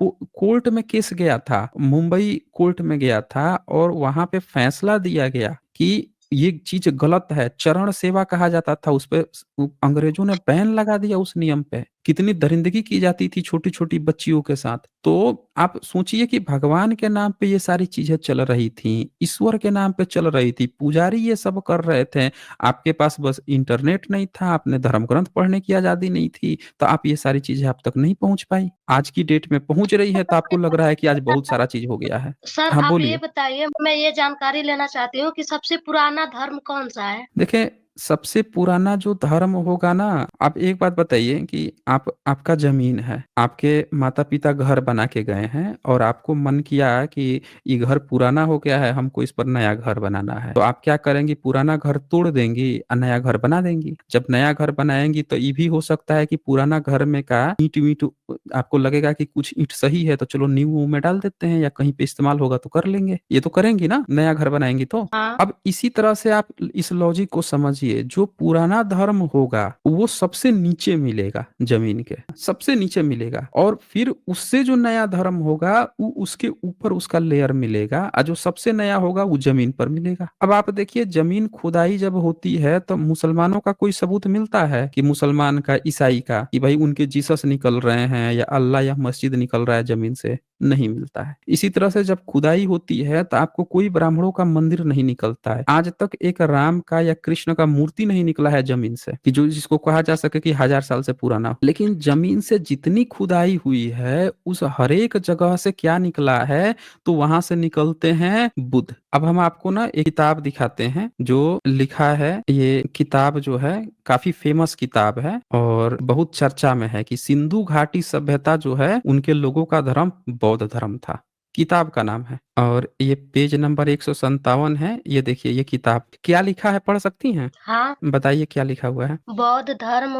कोर्ट में केस गया था, मुंबई कोर्ट में गया था, और वहां पे फैसला दिया गया कि ये चीज गलत है। चरण सेवा कहा जाता था उस पे, अंग्रेजों ने बैन लगा दिया उस नियम पे। कितनी दरिंदगी की जाती थी छोटी छोटी बच्चियों के साथ। तो आप सोचिए कि भगवान के नाम पे ये सारी चीजें चल रही थी, ईश्वर के नाम पे चल रही थी, पुजारी ये सब कर रहे थे। आपके पास बस इंटरनेट नहीं था, आपने धर्म ग्रंथ पढ़ने की आजादी नहीं थी, तो आप ये सारी चीजें आप तक नहीं पहुंच पाई। आज की डेट में पहुंच रही है, तो आपको लग रहा है कि आज बहुत सारा चीज हो गया है। सर, हाँ आप ये बोलिए। बताइए, मैं ये जानकारी लेना चाहती हूँ कि सबसे पुराना धर्म कौन सा है? देखें, सबसे पुराना जो धर्म होगा ना, आप एक बात बताइए कि आपका जमीन है, आपके माता पिता घर बना के गए हैं, और आपको मन किया कि ये घर पुराना हो गया है, हमको इस पर नया घर बनाना है, तो आप क्या करेंगी? पुराना घर तोड़ देंगी और नया घर बना देंगी। जब नया घर बनाएंगी तो ये भी हो सकता है कि पुराना घर में का ईंट वीट, आपको लगेगा कि कुछ ईंट सही है तो चलो नींव में डाल देते हैं, या कहीं पे इस्तेमाल होगा तो कर लेंगे। ये तो करेंगी ना, नया घर बनाएंगी तो। हाँ। अब इसी तरह से आप इस लॉजिक को समझिए देखिए जो पुराना धर्म होगा वो सबसे नीचे मिलेगा, जमीन के सबसे नीचे मिलेगा, और फिर उससे जो नया धर्म होगा वो उसके ऊपर उसका लेयर मिलेगा, और जो सबसे नया होगा वो जमीन पर मिलेगा। अब आप देखिए जमीन खुदाई जब होती है तो मुसलमानों का कोई सबूत मिलता है कि मुसलमान का, ईसाई का, कि भाई उनके जीसस निकल रहे हैं या अल्लाह या मस्जिद निकल रहा है जमीन से? नहीं मिलता है। इसी तरह से जब खुदाई होती है तो आपको कोई ब्राह्मणों का मंदिर नहीं निकलता है। आज तक एक राम का या कृष्ण का मूर्ति नहीं निकला है जमीन से, कि जो जिसको कहा जा सके कि 1000 साल से पुराना हो। लेकिन जमीन से जितनी खुदाई हुई है उस हरेक जगह से क्या निकला है, तो वहां से निकलते हैं बुद्ध। अब हम आपको ना एक किताब दिखाते हैं जो लिखा है। ये किताब जो है काफी फेमस किताब है और बहुत चर्चा में है, कि सिंधु घाटी सभ्यता जो है उनके लोगों का धर्म बौद्ध धर्म था। किताब का नाम है, और ये पेज नंबर 157 है। ये देखिए ये किताब क्या लिखा है, पढ़ सकती हैं? हाँ, बताइए क्या लिखा हुआ है। बौद्ध धर्म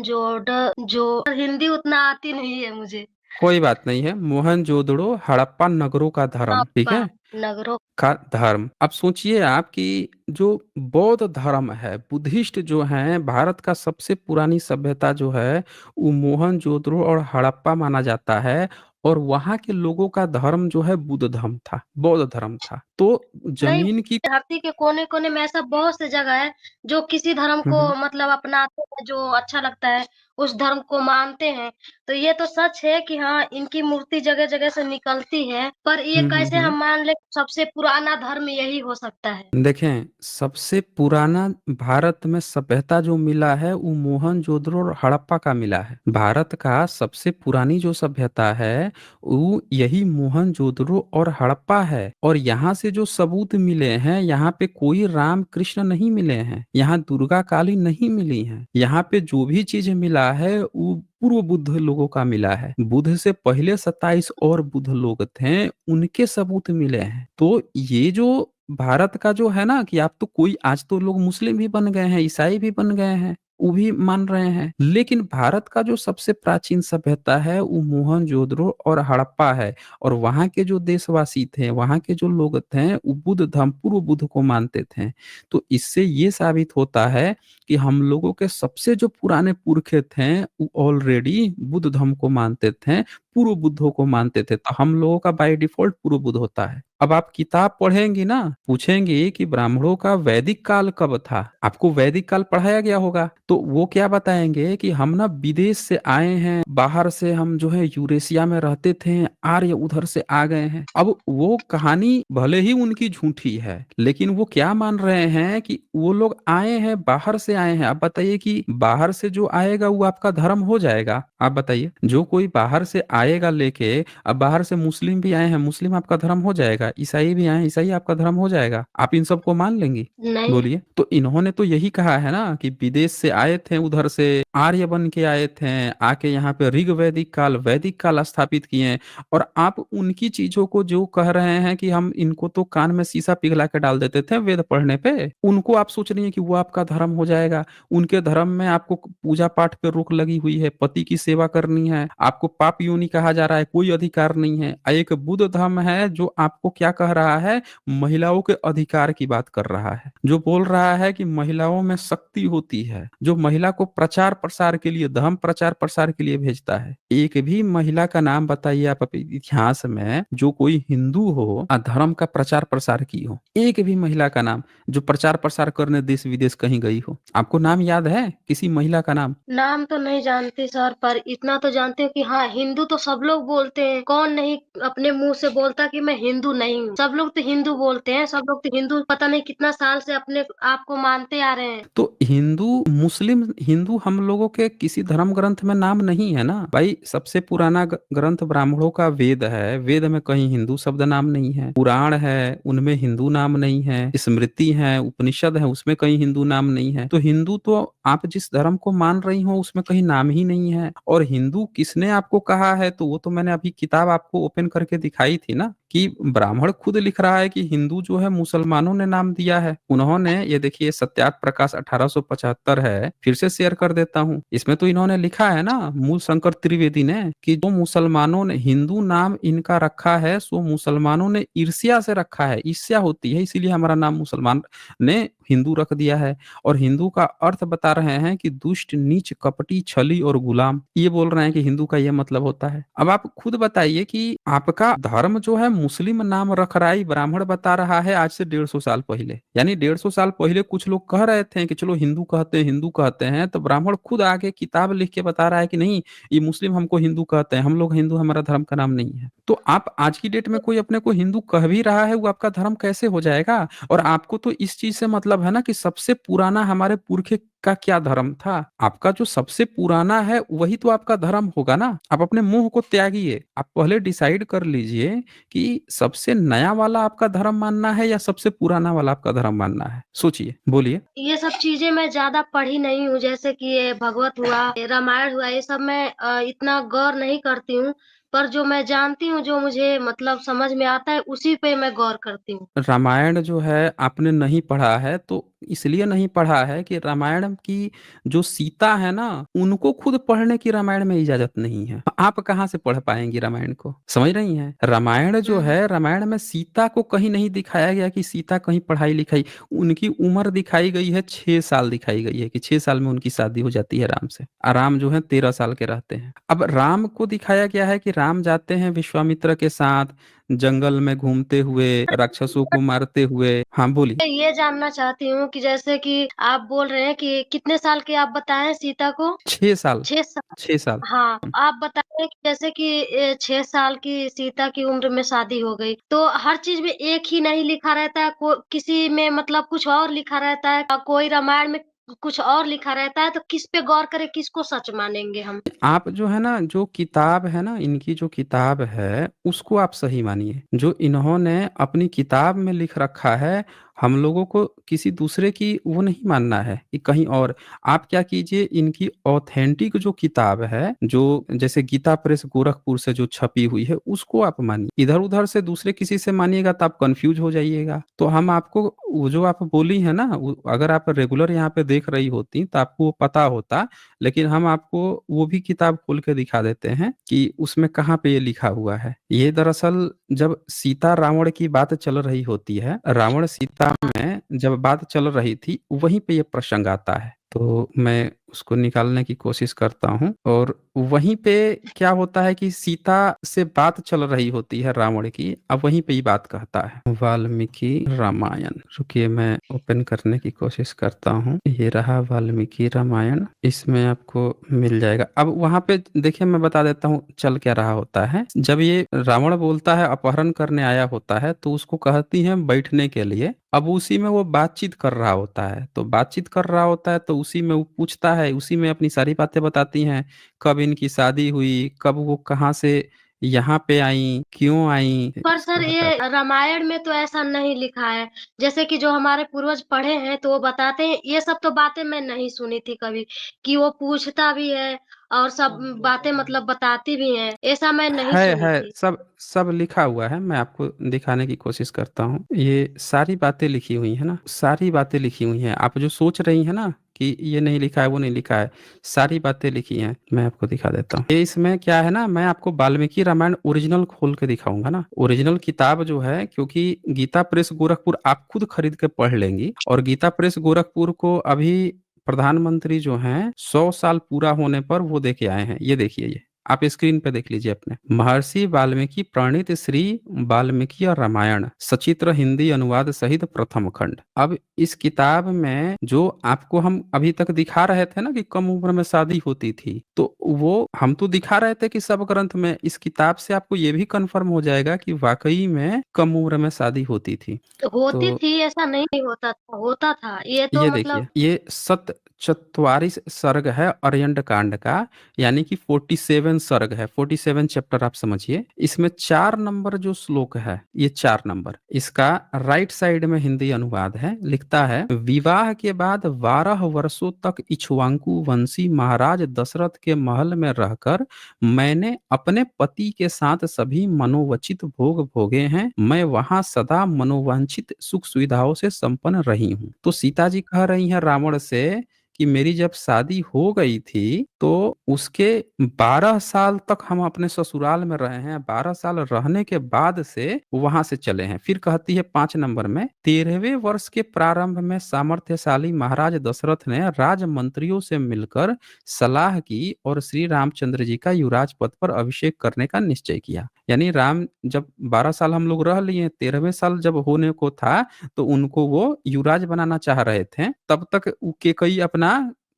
जो हिंदी उतना आती नहीं है मुझे। कोई बात नहीं है। मोहनजोदड़ो हड़प्पा नगरों का धर्म, ठीक हड़प्पा है, नगरों। का धर्म। अब सोचिए आप कि जो बौद्ध धर्म है, बुद्धिस्ट जो है, भारत का सबसे पुरानी सभ्यता जो है वो मोहनजोदड़ो और हड़प्पा माना जाता है, और वहां के लोगों का धर्म जो है बुद्ध धर्म था, बौद्ध धर्म था। तो नहीं, जमीन की धरती के कोने कोने में ऐसा बहुत से जगह है जो किसी धर्म को हम्म मतलब अपनाते हैं, जो अच्छा लगता है उस धर्म को मानते हैं। तो ये तो सच है कि हाँ, इनकी मूर्ति जगह जगह से निकलती है, पर ये कैसे हम्म। हम मान ले सबसे पुराना धर्म यही हो सकता है? देखें सबसे पुराना भारत में सभ्यता जो मिला है वो मोहनजोदड़ो और हड़प्पा का मिला है। भारत का सबसे पुरानी जो सभ्यता है वो यही मोहनजोदड़ो और हड़प्पा है। और यहाँ से जो सबूत मिले हैं, यहाँ पे कोई राम कृष्ण नहीं मिले हैं, यहाँ दुर्गा काली नहीं मिली हैं। यहाँ पे जो भी चीज मिला है वो पूर्व बुद्ध लोगों का मिला है। बुद्ध से पहले 27 और बुद्ध लोग थे, उनके सबूत मिले हैं। तो ये जो भारत का जो है ना, कि आप तो कोई, आज तो लोग मुस्लिम भी बन गए हैं, ईसाई भी बन गए हैं, वो भी मान रहे हैं, लेकिन भारत का जो सबसे प्राचीन सभ्यता है वो मोहनजोदड़ो और हड़प्पा है। और वहां के जो देशवासी थे, वहां के जो लोग थे, वो बुद्ध धर्म, पूर्व बुद्ध को मानते थे। तो इससे ये साबित होता है कि हम लोगों के सबसे जो पुराने पुरखे थे वो ऑलरेडी बुद्ध धर्म को मानते थे, पूर्व बुद्धों को मानते थे। तो हम लोगों का बाय डिफॉल्ट पूर्व बुद्ध होता है। अब आप किताब पढ़ेंगी ना, पूछेंगी कि ब्राह्मणों का वैदिक काल कब था, आपको वैदिक काल पढ़ाया गया होगा, तो वो क्या बताएंगे कि हम ना विदेश से आए हैं, बाहर से हम जो है यूरेशिया में रहते थे, आर्य उधर से आ गए हैं। अब वो कहानी भले ही उनकी झूठी है, लेकिन वो क्या मान रहे हैं कि वो लोग आए हैं, बाहर से आए हैं। आप बताइए कि बाहर से जो आएगा वो आपका धर्म हो जाएगा? आप बताइए, जो कोई बाहर से आएगा लेके, अब बाहर से मुस्लिम भी आए हैं, मुस्लिम आपका धर्म हो जाएगा, ईसाई भी आए हैं, ईसाई आपका धर्म हो जाएगा? आप इन सबको मान लेंगी? नहीं। बोलिए। तो इन्होंने तो यही कहा है ना कि विदेश से आए थे, उधर से आर्य बन के आए थे, आके यहाँ पे ऋग वैदिक काल, वैदिक काल स्थापित किए। और आप उनकी चीजों को जो कह रहे हैं कि हम इनको तो कान में शीशा पिघला के डाल देते थे वेद पढ़ने पे, उनको आप सोच रही हैं कि वो आपका धर्म हो जाएगा? उनके धर्म में आपको पूजा पाठ पे रोक लगी हुई है, पति की सेवा करनी है, आपको पाप योनि कहा जा रहा है, कोई अधिकार नहीं है। एक बुद्ध धर्म है जो आपको क्या कह रहा है, महिलाओं के अधिकार की बात कर रहा है, जो बोल रहा है कि महिलाओं में शक्ति होती है, जो महिला को प्रचार प्रसार के लिए, धर्म प्रचार प्रसार के लिए भेजता है। एक भी महिला का नाम बताइए आप अपने इतिहास में जो कोई हिंदू हो धर्म का प्रचार प्रसार की हो, एक भी महिला का नाम जो प्रचार प्रसार करने देश विदेश कहीं गई हो? आपको नाम याद है किसी महिला का नाम? नाम तो नहीं जानती सर, पर इतना तो जानते हो कि हाँ, हिंदू तो सब लोग बोलते हैं। कौन नहीं अपने मुंह से बोलता कि मैं हिंदू नहीं हूँ? सब लोग तो हिंदू बोलते हैं, सब लोग तो हिंदू पता नहीं कितना साल से अपने आप को मानते आ रहे हैं। तो हिंदू, मुस्लिम, हिंदू हम लोगों के किसी धर्म ग्रंथ में नाम नहीं है ना भाई। सबसे पुराना ग्रंथ ब्राह्मणों का वेद है, वेद में कहीं हिंदू शब्द नाम नहीं है। पुराण है, उनमें हिंदू नाम नहीं है। स्मृति है, उपनिषद है, उसमें कहीं हिंदू नाम नहीं है। तो हिंदू तो आप जिस धर्म को मान रही हो उसमें कहीं नाम ही नहीं है। और हिंदू किसने आपको कहा है, तो वो तो मैंने अभी किताब आपको ओपन करके दिखाई थी ना, कि ब्राह्मण खुद लिख रहा है कि हिंदू जो है मुसलमानों ने नाम दिया है। उन्होंने ये देखिए सत्यार्थ प्रकाश 1875 है, फिर से शेयर कर देता हूँ। इसमें तो इन्होंने लिखा है ना मूल शंकर त्रिवेदी ने कि जो मुसलमानों ने हिंदू नाम इनका रखा है सो मुसलमानों ने ईर्ष्या से रखा है, ईर्ष्या होती है इसीलिए हमारा नाम मुसलमान ने हिंदू रख दिया है। और हिंदू का अर्थ बता रहे हैं कि दुष्ट, नीच, कपटी, छली और गुलाम। ये बोल रहे हैं कि हिंदू का ये मतलब होता है। अब आप खुद बताइए कि आपका धर्म जो है मुस्लिम नाम रख रहा है, ब्राह्मण बता रहा है आज से 150 साल पहले। यानी 150 साल पहले कुछ लोग कह रहे थे कि चलो हिंदू कहते हैं, हिंदू कहते हैं, तो ब्राह्मण खुद आगे किताब लिख के बता रहा है कि नहीं, ये मुस्लिम हमको हिंदू कहते हैं, हम लोग हिंदू, हमारा धर्म का नाम नहीं है। तो आप आज की डेट में कोई अपने को हिंदू कह भी रहा है, वो आपका धर्म कैसे हो जाएगा? और आपको तो इस चीज से मतलब है ना कि सबसे पुराना हमारे पुरखे का क्या धर्म था। आपका जो सबसे पुराना है वही तो आपका धर्म होगा ना। आप अपने मुंह को त्यागिए, आप पहले डिसाइड कर लीजिए कि सबसे नया वाला आपका धर्म मानना है या सबसे पुराना वाला आपका धर्म मानना है। सोचिए, बोलिए। ये सब चीजें मैं ज्यादा पढ़ी नहीं हूँ, जैसे कि ये भगवत हुआ, ये रामायण हुआ, ये सब मैं इतना गौर नहीं करती हूँ। पर जो मैं जानती हूँ, जो मुझे मतलब समझ में आता है, उसी पे मैं गौर करती हूँ। रामायण जो है आपने नहीं पढ़ा है तो इसलिए नहीं पढ़ा है कि रामायण की जो सीता है ना, उनको खुद पढ़ने की रामायण में इजाजत नहीं है। आप कहाँ से पढ़ पाएंगी रामायण को? समझ रही हैं? रामायण जो हम्म। है, रामायण में सीता को कहीं नहीं दिखाया गया कि सीता कहीं पढ़ाई लिखाई। उनकी उम्र दिखाई गई है 6 साल, दिखाई गई है कि 6 साल में उनकी शादी हो जाती है राम से। और राम जो है 13 साल के रहते हैं। अब राम को दिखाया गया है कि राम जाते हैं विश्वामित्र के साथ जंगल में घूमते हुए, राक्षसों को मारते हुए। हाँ बोलिए। मैं ये जानना चाहती हूँ कि जैसे कि आप बोल रहे हैं कि कितने साल के आप बताएं सीता को? 6 साल। 6 साल। 6 साल। हाँ, आप बताएं कि जैसे कि 6 साल की सीता की उम्र में शादी हो गई, तो हर चीज में एक ही नहीं लिखा रहता है, किसी में मतलब कुछ और लिखा रहता है, कोई रामायण में कुछ और लिखा रहता है, तो किस पे गौर करें, किसको सच मानेंगे हम? आप जो है ना, जो किताब है ना, इनकी जो किताब है उसको आप सही मानिए। जो इन्होंने अपनी किताब में लिख रखा है, हम लोगों को किसी दूसरे की वो नहीं मानना है कि कहीं और। आप क्या कीजिए, इनकी ऑथेंटिक जो किताब है, जो जैसे गीता प्रेस गोरखपुर से जो छपी हुई है, उसको आप मानिए। इधर उधर से दूसरे किसी से मानिएगा तो आप कंफ्यूज हो जाइएगा। तो हम आपको वो जो आप बोली है ना, अगर आप रेगुलर यहाँ पे देख रही होती तो आपको वो पता होता। लेकिन हम आपको वो भी किताब खोल के दिखा देते हैं कि उसमें कहाँ पे ये लिखा हुआ है। ये दरअसल जब सीता रावण की बात चल रही होती है, रावण सीता में जब बात चल रही थी, वहीं पे ये प्रसंग आता है। तो मैं उसको निकालने की कोशिश करता हूँ। और वहीं पे क्या होता है कि सीता से बात चल रही होती है रावण की, अब वहीं पे ही बात कहता है। वाल्मीकि रामायण, रुकिए मैं ओपन करने की कोशिश करता हूँ। ये रहा वाल्मीकि रामायण, इसमें आपको मिल जाएगा। अब वहां पे देखिए, मैं बता देता हूँ चल क्या रहा होता है। जब ये रावण बोलता है, अपहरण करने आया होता है, तो उसको कहती है बैठने के लिए। अब उसी में वो बातचीत कर रहा होता है, तो बातचीत कर रहा होता है तो उसी में वो पूछता है, उसी में अपनी सारी बातें बताती हैं। कब इनकी शादी हुई, कब वो कहाँ से यहाँ पे आई, क्यों आई, पर इसको सर, बता। ये रामायण में तो ऐसा नहीं लिखा है। जैसे कि जो हमारे पूर्वज पढ़े हैं तो वो बताते हैं, ये सब तो बातें मैं नहीं सुनी थी कभी, कि वो पूछता भी है और सब बातें मतलब बताती भी हैं, ऐसा मैं नहीं सुनी है थी। सब सब लिखा हुआ है। मैं आपको दिखाने की कोशिश करता हूँ। ये सारी बातें लिखी हुई है ना, सारी बातें लिखी हुई हैं। आप जो सोच रही है ना कि ये नहीं लिखा है, वो नहीं लिखा है, सारी बातें लिखी हैं। मैं आपको दिखा देता हूँ। ये इसमें क्या है ना, मैं आपको वाल्मीकि रामायण ओरिजिनल खोल के दिखाऊंगा ना। ओरिजिनल किताब जो है, क्योंकि गीता प्रेस गोरखपुर आप खुद खरीद के पढ़ लेंगी। और गीता प्रेस गोरखपुर को अभी प्रधानमंत्री जो हैं 100 साल पूरा होने पर वो देके आए हैं। ये देखिए, ये आप स्क्रीन पे देख लीजिए अपने। महर्षि वाल्मीकि प्रणीत श्री वाल्मीकि और रामायण सचित्र हिंदी अनुवाद सहित प्रथम खंड। अब इस किताब में जो आपको हम अभी तक दिखा रहे थे ना कि कम उम्र में शादी होती थी, तो वो हम तो दिखा रहे थे कि सब ग्रंथ में। इस किताब से आपको ये भी कंफर्म हो जाएगा कि वाकई में कम उम्र में शादी होती थी। होती तो थी, ऐसा नहीं होता था, होता था ये तो ये मतलब। देखिए, ये सत 44 सर्ग है अर्यंड कांड का, यानी कि 47 47 सर्ग है, 47 चैप्टर आप समझिए। इसमें 4 नंबर जो श्लोक है, ये 4 नंबर, इसका राइट साइड में हिंदी अनुवाद है। लिखता है, विवाह के बाद 12 वर्षों तक इक्ष्वाकु वंशी महाराज दशरथ के महल में रहकर मैंने अपने पति के साथ सभी मनोवचित भोग भोगे हैं। मैं वहां सदा मनोवांछित सुख सुविधाओं से संपन्न रही हूँ। तो सीता जी कह रही हैं रावण से कि मेरी जब शादी हो गई थी तो उसके 12 साल तक हम अपने ससुराल में रहे हैं। 12 साल रहने के बाद से वहां से चले हैं। फिर कहती है 5 नंबर में, 13वें वर्ष के प्रारंभ में सामर्थ्यशाली महाराज दशरथ ने राज मंत्रियों से मिलकर सलाह की और श्री रामचंद्र जी का युवराज पद पर अभिषेक करने का निश्चय किया। यानी राम जब 12 साल हम लोग रह लिए, 13वें साल जब होने को था तो उनको वो युवराज बनाना चाह रहे थे। तब तक कैकेयी अपना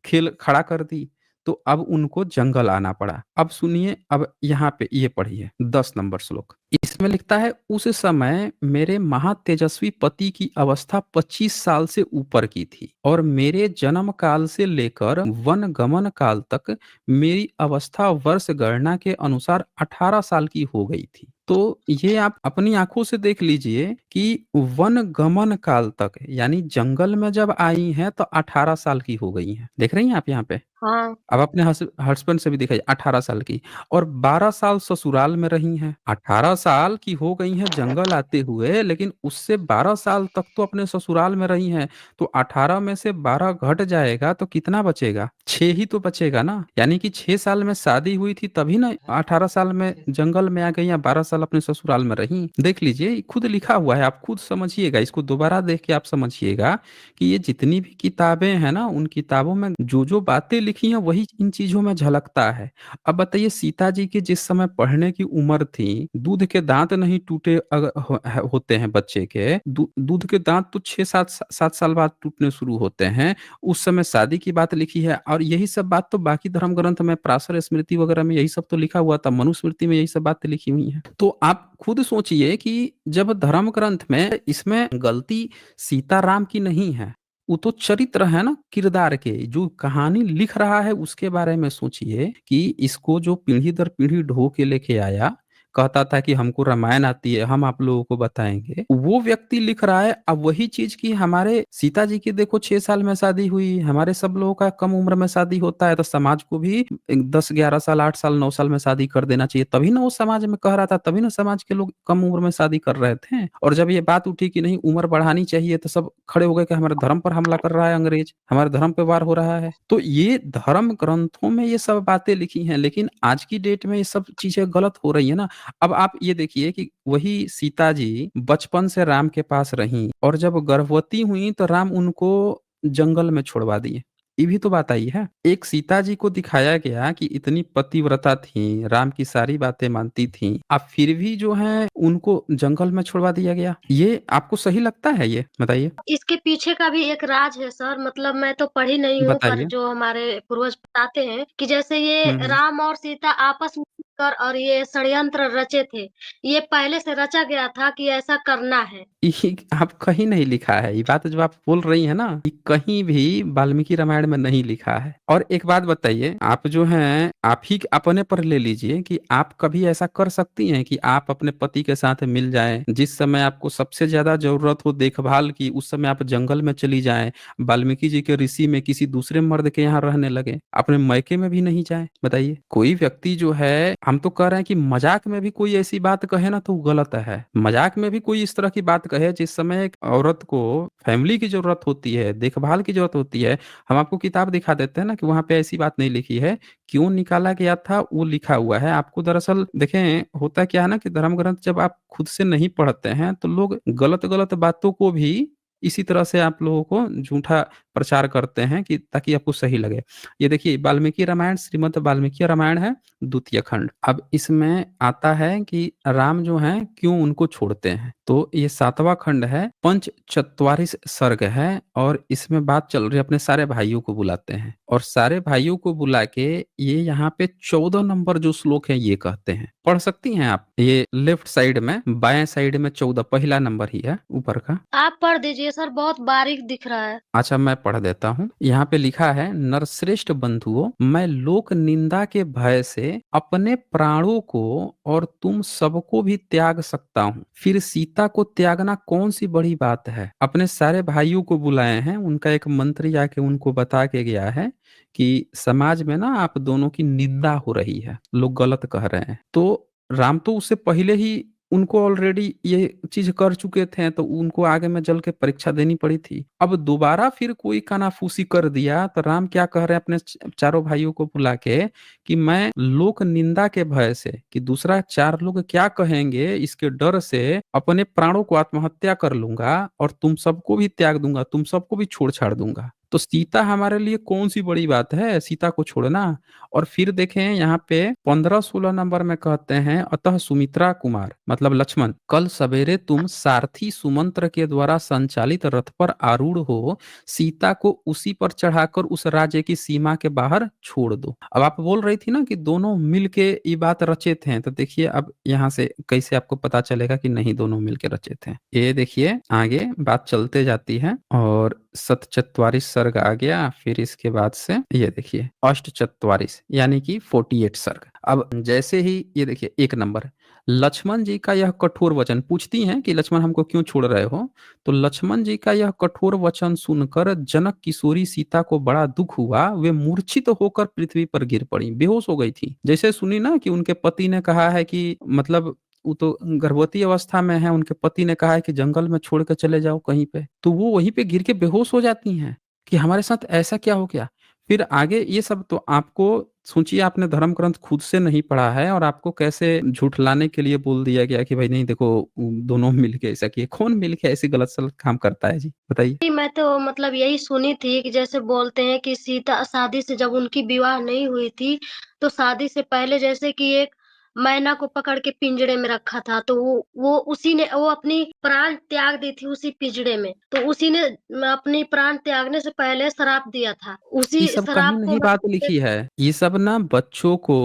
खेल खड़ा कर दी, तो अब उनको जंगल आना पड़ा। अब सुनिए, अब यहाँ पे ये पढ़िए 10 नंबर श्लोक। इसमें लिखता है, उस समय मेरे महातेजस्वी पति की अवस्था 25 साल से ऊपर की थी और मेरे जन्म काल से लेकर वन गमन काल तक मेरी अवस्था वर्ष गणना के अनुसार 18 साल की हो गई थी। तो ये आप अपनी आंखों से देख लीजिए कि वन गमन काल तक, यानी जंगल में जब आई हैं तो 18 साल की हो गई हैं। देख रही हैं आप यहाँ पे? हाँ। अब अपने हस्बैंड से भी दिखाइए, 18 साल की, और 12 साल ससुराल में रही हैं। 18 साल की हो गई हैं जंगल आते हुए, लेकिन उससे 12 साल तक तो अपने ससुराल में रही हैं। तो 18 में से 12 घट जाएगा तो कितना बचेगा? 6 ही तो बचेगा ना। यानी कि 6 साल में शादी हुई थी तभी ना 18 साल में जंगल में आ गई, या 12 साल अपने ससुराल में रही। देख लीजिए, खुद लिखा हुआ है, आप खुद समझिएगा। इसको दोबारा देख के आप समझिएगा कि ये जितनी भी किताबें हैं ना, उन किताबों में जो जो बातें लिखी हैं वही इन चीजों में झलकता है। अब बताइए, सीता जी की जिस समय पढ़ने की उम्र थी, दूध के दांत नहीं टूटे होते हैं बच्चे के, दूध के दांत तो 6-7 साल बाद टूटने शुरू होते हैं। उस समय शादी की बात लिखी है। और यही सब बात तो बाकी धर्म ग्रंथ में, पराशर स्मृति वगैरह में यही सब तो लिखा हुआ था। मनुस्मृति में यही सब बातें लिखी हुई हैं। तो आप खुद सोचिए कि जब धर्म ग्रंथ में, इसमें गलती सीता राम की नहीं है, वो तो चरित्र है ना, किरदार के। जो कहानी लिख रहा है उसके बारे में सोचिए कि इसको जो पीढ़ी दर पीढ़ी ढो के लेके आया, कहता था कि हमको रामायण आती है, हम आप लोगों को बताएंगे, वो व्यक्ति लिख रहा है। अब वही चीज की हमारे सीता जी की देखो, 6 साल में शादी हुई, हमारे सब लोगों का कम उम्र में शादी होता है। तो समाज को भी 10-11 साल, 8 साल, 9 साल में शादी कर देना चाहिए। तभी ना वो समाज में कह रहा था, तभी ना समाज के लोग कम उम्र में शादी कर रहे थे। और जब ये बात उठी कि नहीं उम्र बढ़ानी चाहिए, तो सब खड़े हो गए कि हमारे धर्म पर हमला कर रहा है अंग्रेज, हमारे धर्म पे वार हो रहा है। तो ये धर्म ग्रंथों में ये सब बातें लिखी हैं, लेकिन आज की डेट में ये सब चीजें गलत हो रही है ना। अब आप ये देखिए कि वही सीता जी बचपन से राम के पास रहीं, और जब गर्भवती हुई तो राम उनको जंगल में छोड़वा दिए। ये भी तो बात आई है। एक सीता जी को दिखाया गया कि इतनी पतिव्रता थी, राम की सारी बातें मानती थी, अब फिर भी जो है उनको जंगल में छोड़वा दिया गया। ये आपको सही लगता है? ये बताइए। इसके पीछे का भी एक राज है सर। मतलब मैं तो पढ़ी नहीं हूँ, पर बताइए। जो हमारे पूर्वज बताते हैं कि जैसे ये हम्म। राम और सीता आपस में मिलकर और ये षड्यंत्र रचे थे। ये पहले से रचा गया था कि ऐसा करना है। ये आप कहीं नहीं लिखा है। ये बात जो आप बोल रही है ना, ये कहीं भी वाल्मीकि रामायण में नहीं लिखा है। और एक बात बताइए, आप जो हैं, आप ही अपने पर ले लीजिए कि आप कभी ऐसा कर सकती हैं कि आप अपने पति के साथ मिल जाएं, जिस समय आपको सबसे ज्यादा जरूरत हो देखभाल की, उस समय आप जंगल में चली जाएं, वाल्मीकि जी के ऋषि में किसी दूसरे मर्द के यहाँ रहने लगे, अपने मायके में भी नहीं जाए? बताइए। कोई व्यक्ति जो है, हम तो कह रहे हैं कि मजाक में भी कोई ऐसी बात कहे ना तो गलत है। मजाक में भी कोई इस तरह की बात कहे, जिस समय एक औरत को फैमिली की जरूरत होती है, देखभाल की जरूरत होती है। हम आपको किताब दिखा देते हैं ना कि वहां पे ऐसी बात नहीं लिखी है। क्यों निकाला गया था वो लिखा हुआ है। आपको दरअसल देखें, होता क्या है ना कि धर्म ग्रंथ जब आप खुद से नहीं पढ़ते हैं तो लोग गलत गलत बातों को भी इसी तरह से आप लोगों को झूठा प्रचार करते हैं कि ताकि आपको सही लगे। ये देखिए, वाल्मीकि रामायण, श्रीमद् वाल्मीकि रामायण है, द्वितीय खंड। अब इसमें आता है कि राम जो हैं क्यों उनको छोड़ते हैं। तो ये 7वां खंड है, पंचचत्वारिश सर्ग है, और इसमें बात चल रही है अपने सारे भाइयों को बुलाते हैं, और सारे भाइयों को बुला के ये यहाँ पे 14 नंबर जो श्लोक है ये कहते हैं। पढ़ सकती हैं आप? ये लेफ्ट साइड में, बाएं साइड में 14, पहला नंबर ही है ऊपर का। आप पढ़ दीजिए सर, बहुत बारीक दिख रहा है। अच्छा, मैं पढ़ देता हूँ। यहाँ पे लिखा है, नरश्रेष्ठ बंधुओं, मैं लोक निंदा के भय से अपने प्राणों को और तुम सबको भी त्याग सकता हूँ, फिर सीता को त्यागना कौन सी बड़ी बात है। अपने सारे भाइयों को बुलाए हैं, उनका एक मंत्री आके उनको बता के गया है कि समाज में ना आप दोनों की निंदा हो रही है, लोग गलत कह रहे हैं। तो राम तो उससे पहले ही उनको ऑलरेडी ये चीज कर चुके थे, तो उनको आगे में जल के परीक्षा देनी पड़ी थी। अब दोबारा फिर कोई कानाफूसी कर दिया, तो राम क्या कह रहे हैं अपने चारों भाइयों को बुला के कि मैं लोक निंदा के भय से, कि दूसरा चार लोग क्या कहेंगे इसके डर से अपने प्राणों को आत्महत्या कर लूंगा और तुम सबको भी त्याग दूंगा, तुम सबको भी छोड़ छाड़ दूंगा। तो सीता हमारे लिए कौन सी बड़ी बात है, सीता को छोड़ना। और फिर देखें यहाँ पे 15-16 नंबर में कहते हैं, अतः सुमित्रा कुमार मतलब लक्ष्मण, कल सवेरे तुम सारथी सुमंत्र के द्वारा संचालित रथ पर आरूढ़ हो सीता को उसी पर चढ़ाकर उस राज्य की सीमा के बाहर छोड़ दो। अब आप बोल रही थी ना कि दोनों मिल के ये बात रचे थे, तो देखिए अब यहाँ से कैसे आपको पता चलेगा कि नहीं दोनों मिल के रचे थे। ये देखिए आगे बात चलते जाती है और सतचत्वारिश सर्ग आ गया, फिर इसके बाद से ये देखिए अष्टचत्वारिश यानी कि 48 सर्ग। अब जैसे ही ये देखिए 1 नंबर, लक्ष्मण जी का यह कठोर वचन, पूछती हैं कि लक्ष्मण हमको क्यों छोड़ रहे हो, तो लक्ष्मण जी का यह कठोर वचन सुनकर जनक किशोरी सीता को बड़ा दुख हुआ, वे मूर्छित होकर पृथ्वी पर गिर पड़ी, बेहोश हो गई थी। जैसे सुनी ना कि उनके पति ने कहा है कि मतलब वो तो गर्भवती अवस्था में है, उनके पति ने कहा है कि जंगल में छोड़ के चले जाओ कहीं पे, तो वो वहीं पे गिर के बेहोश हो जाती हैं कि हमारे साथ ऐसा क्या हो गया। फिर आगे ये सब तो आपको सोचिए, आपने धर्म ग्रंथ खुद से नहीं पढ़ा है और आपको कैसे झूठलाने के लिए बोल दिया गया कि भाई नहीं देखो दोनों मिलके ऐसा किए। कौन मिलके ऐसी गलत सलत काम करता है जी, बताइए। जी, मैं तो मतलब यही सुनी थी कि जैसे बोलते हैं कि सीता शादी से जब उनकी विवाह नहीं हुई थी, तो शादी से पहले जैसे कि एक मैना को पकड़ के पिंजड़े में रखा था, तो वो उसी ने वो अपनी प्राण त्याग दी थी उसी पिंजड़े में। तो उसी ने अपनी प्राण त्यागने से पहले श्राप दिया था। ये उसी सब कहीं श्राप को नहीं बात मतलब लिखी है, ये सब ना बच्चों को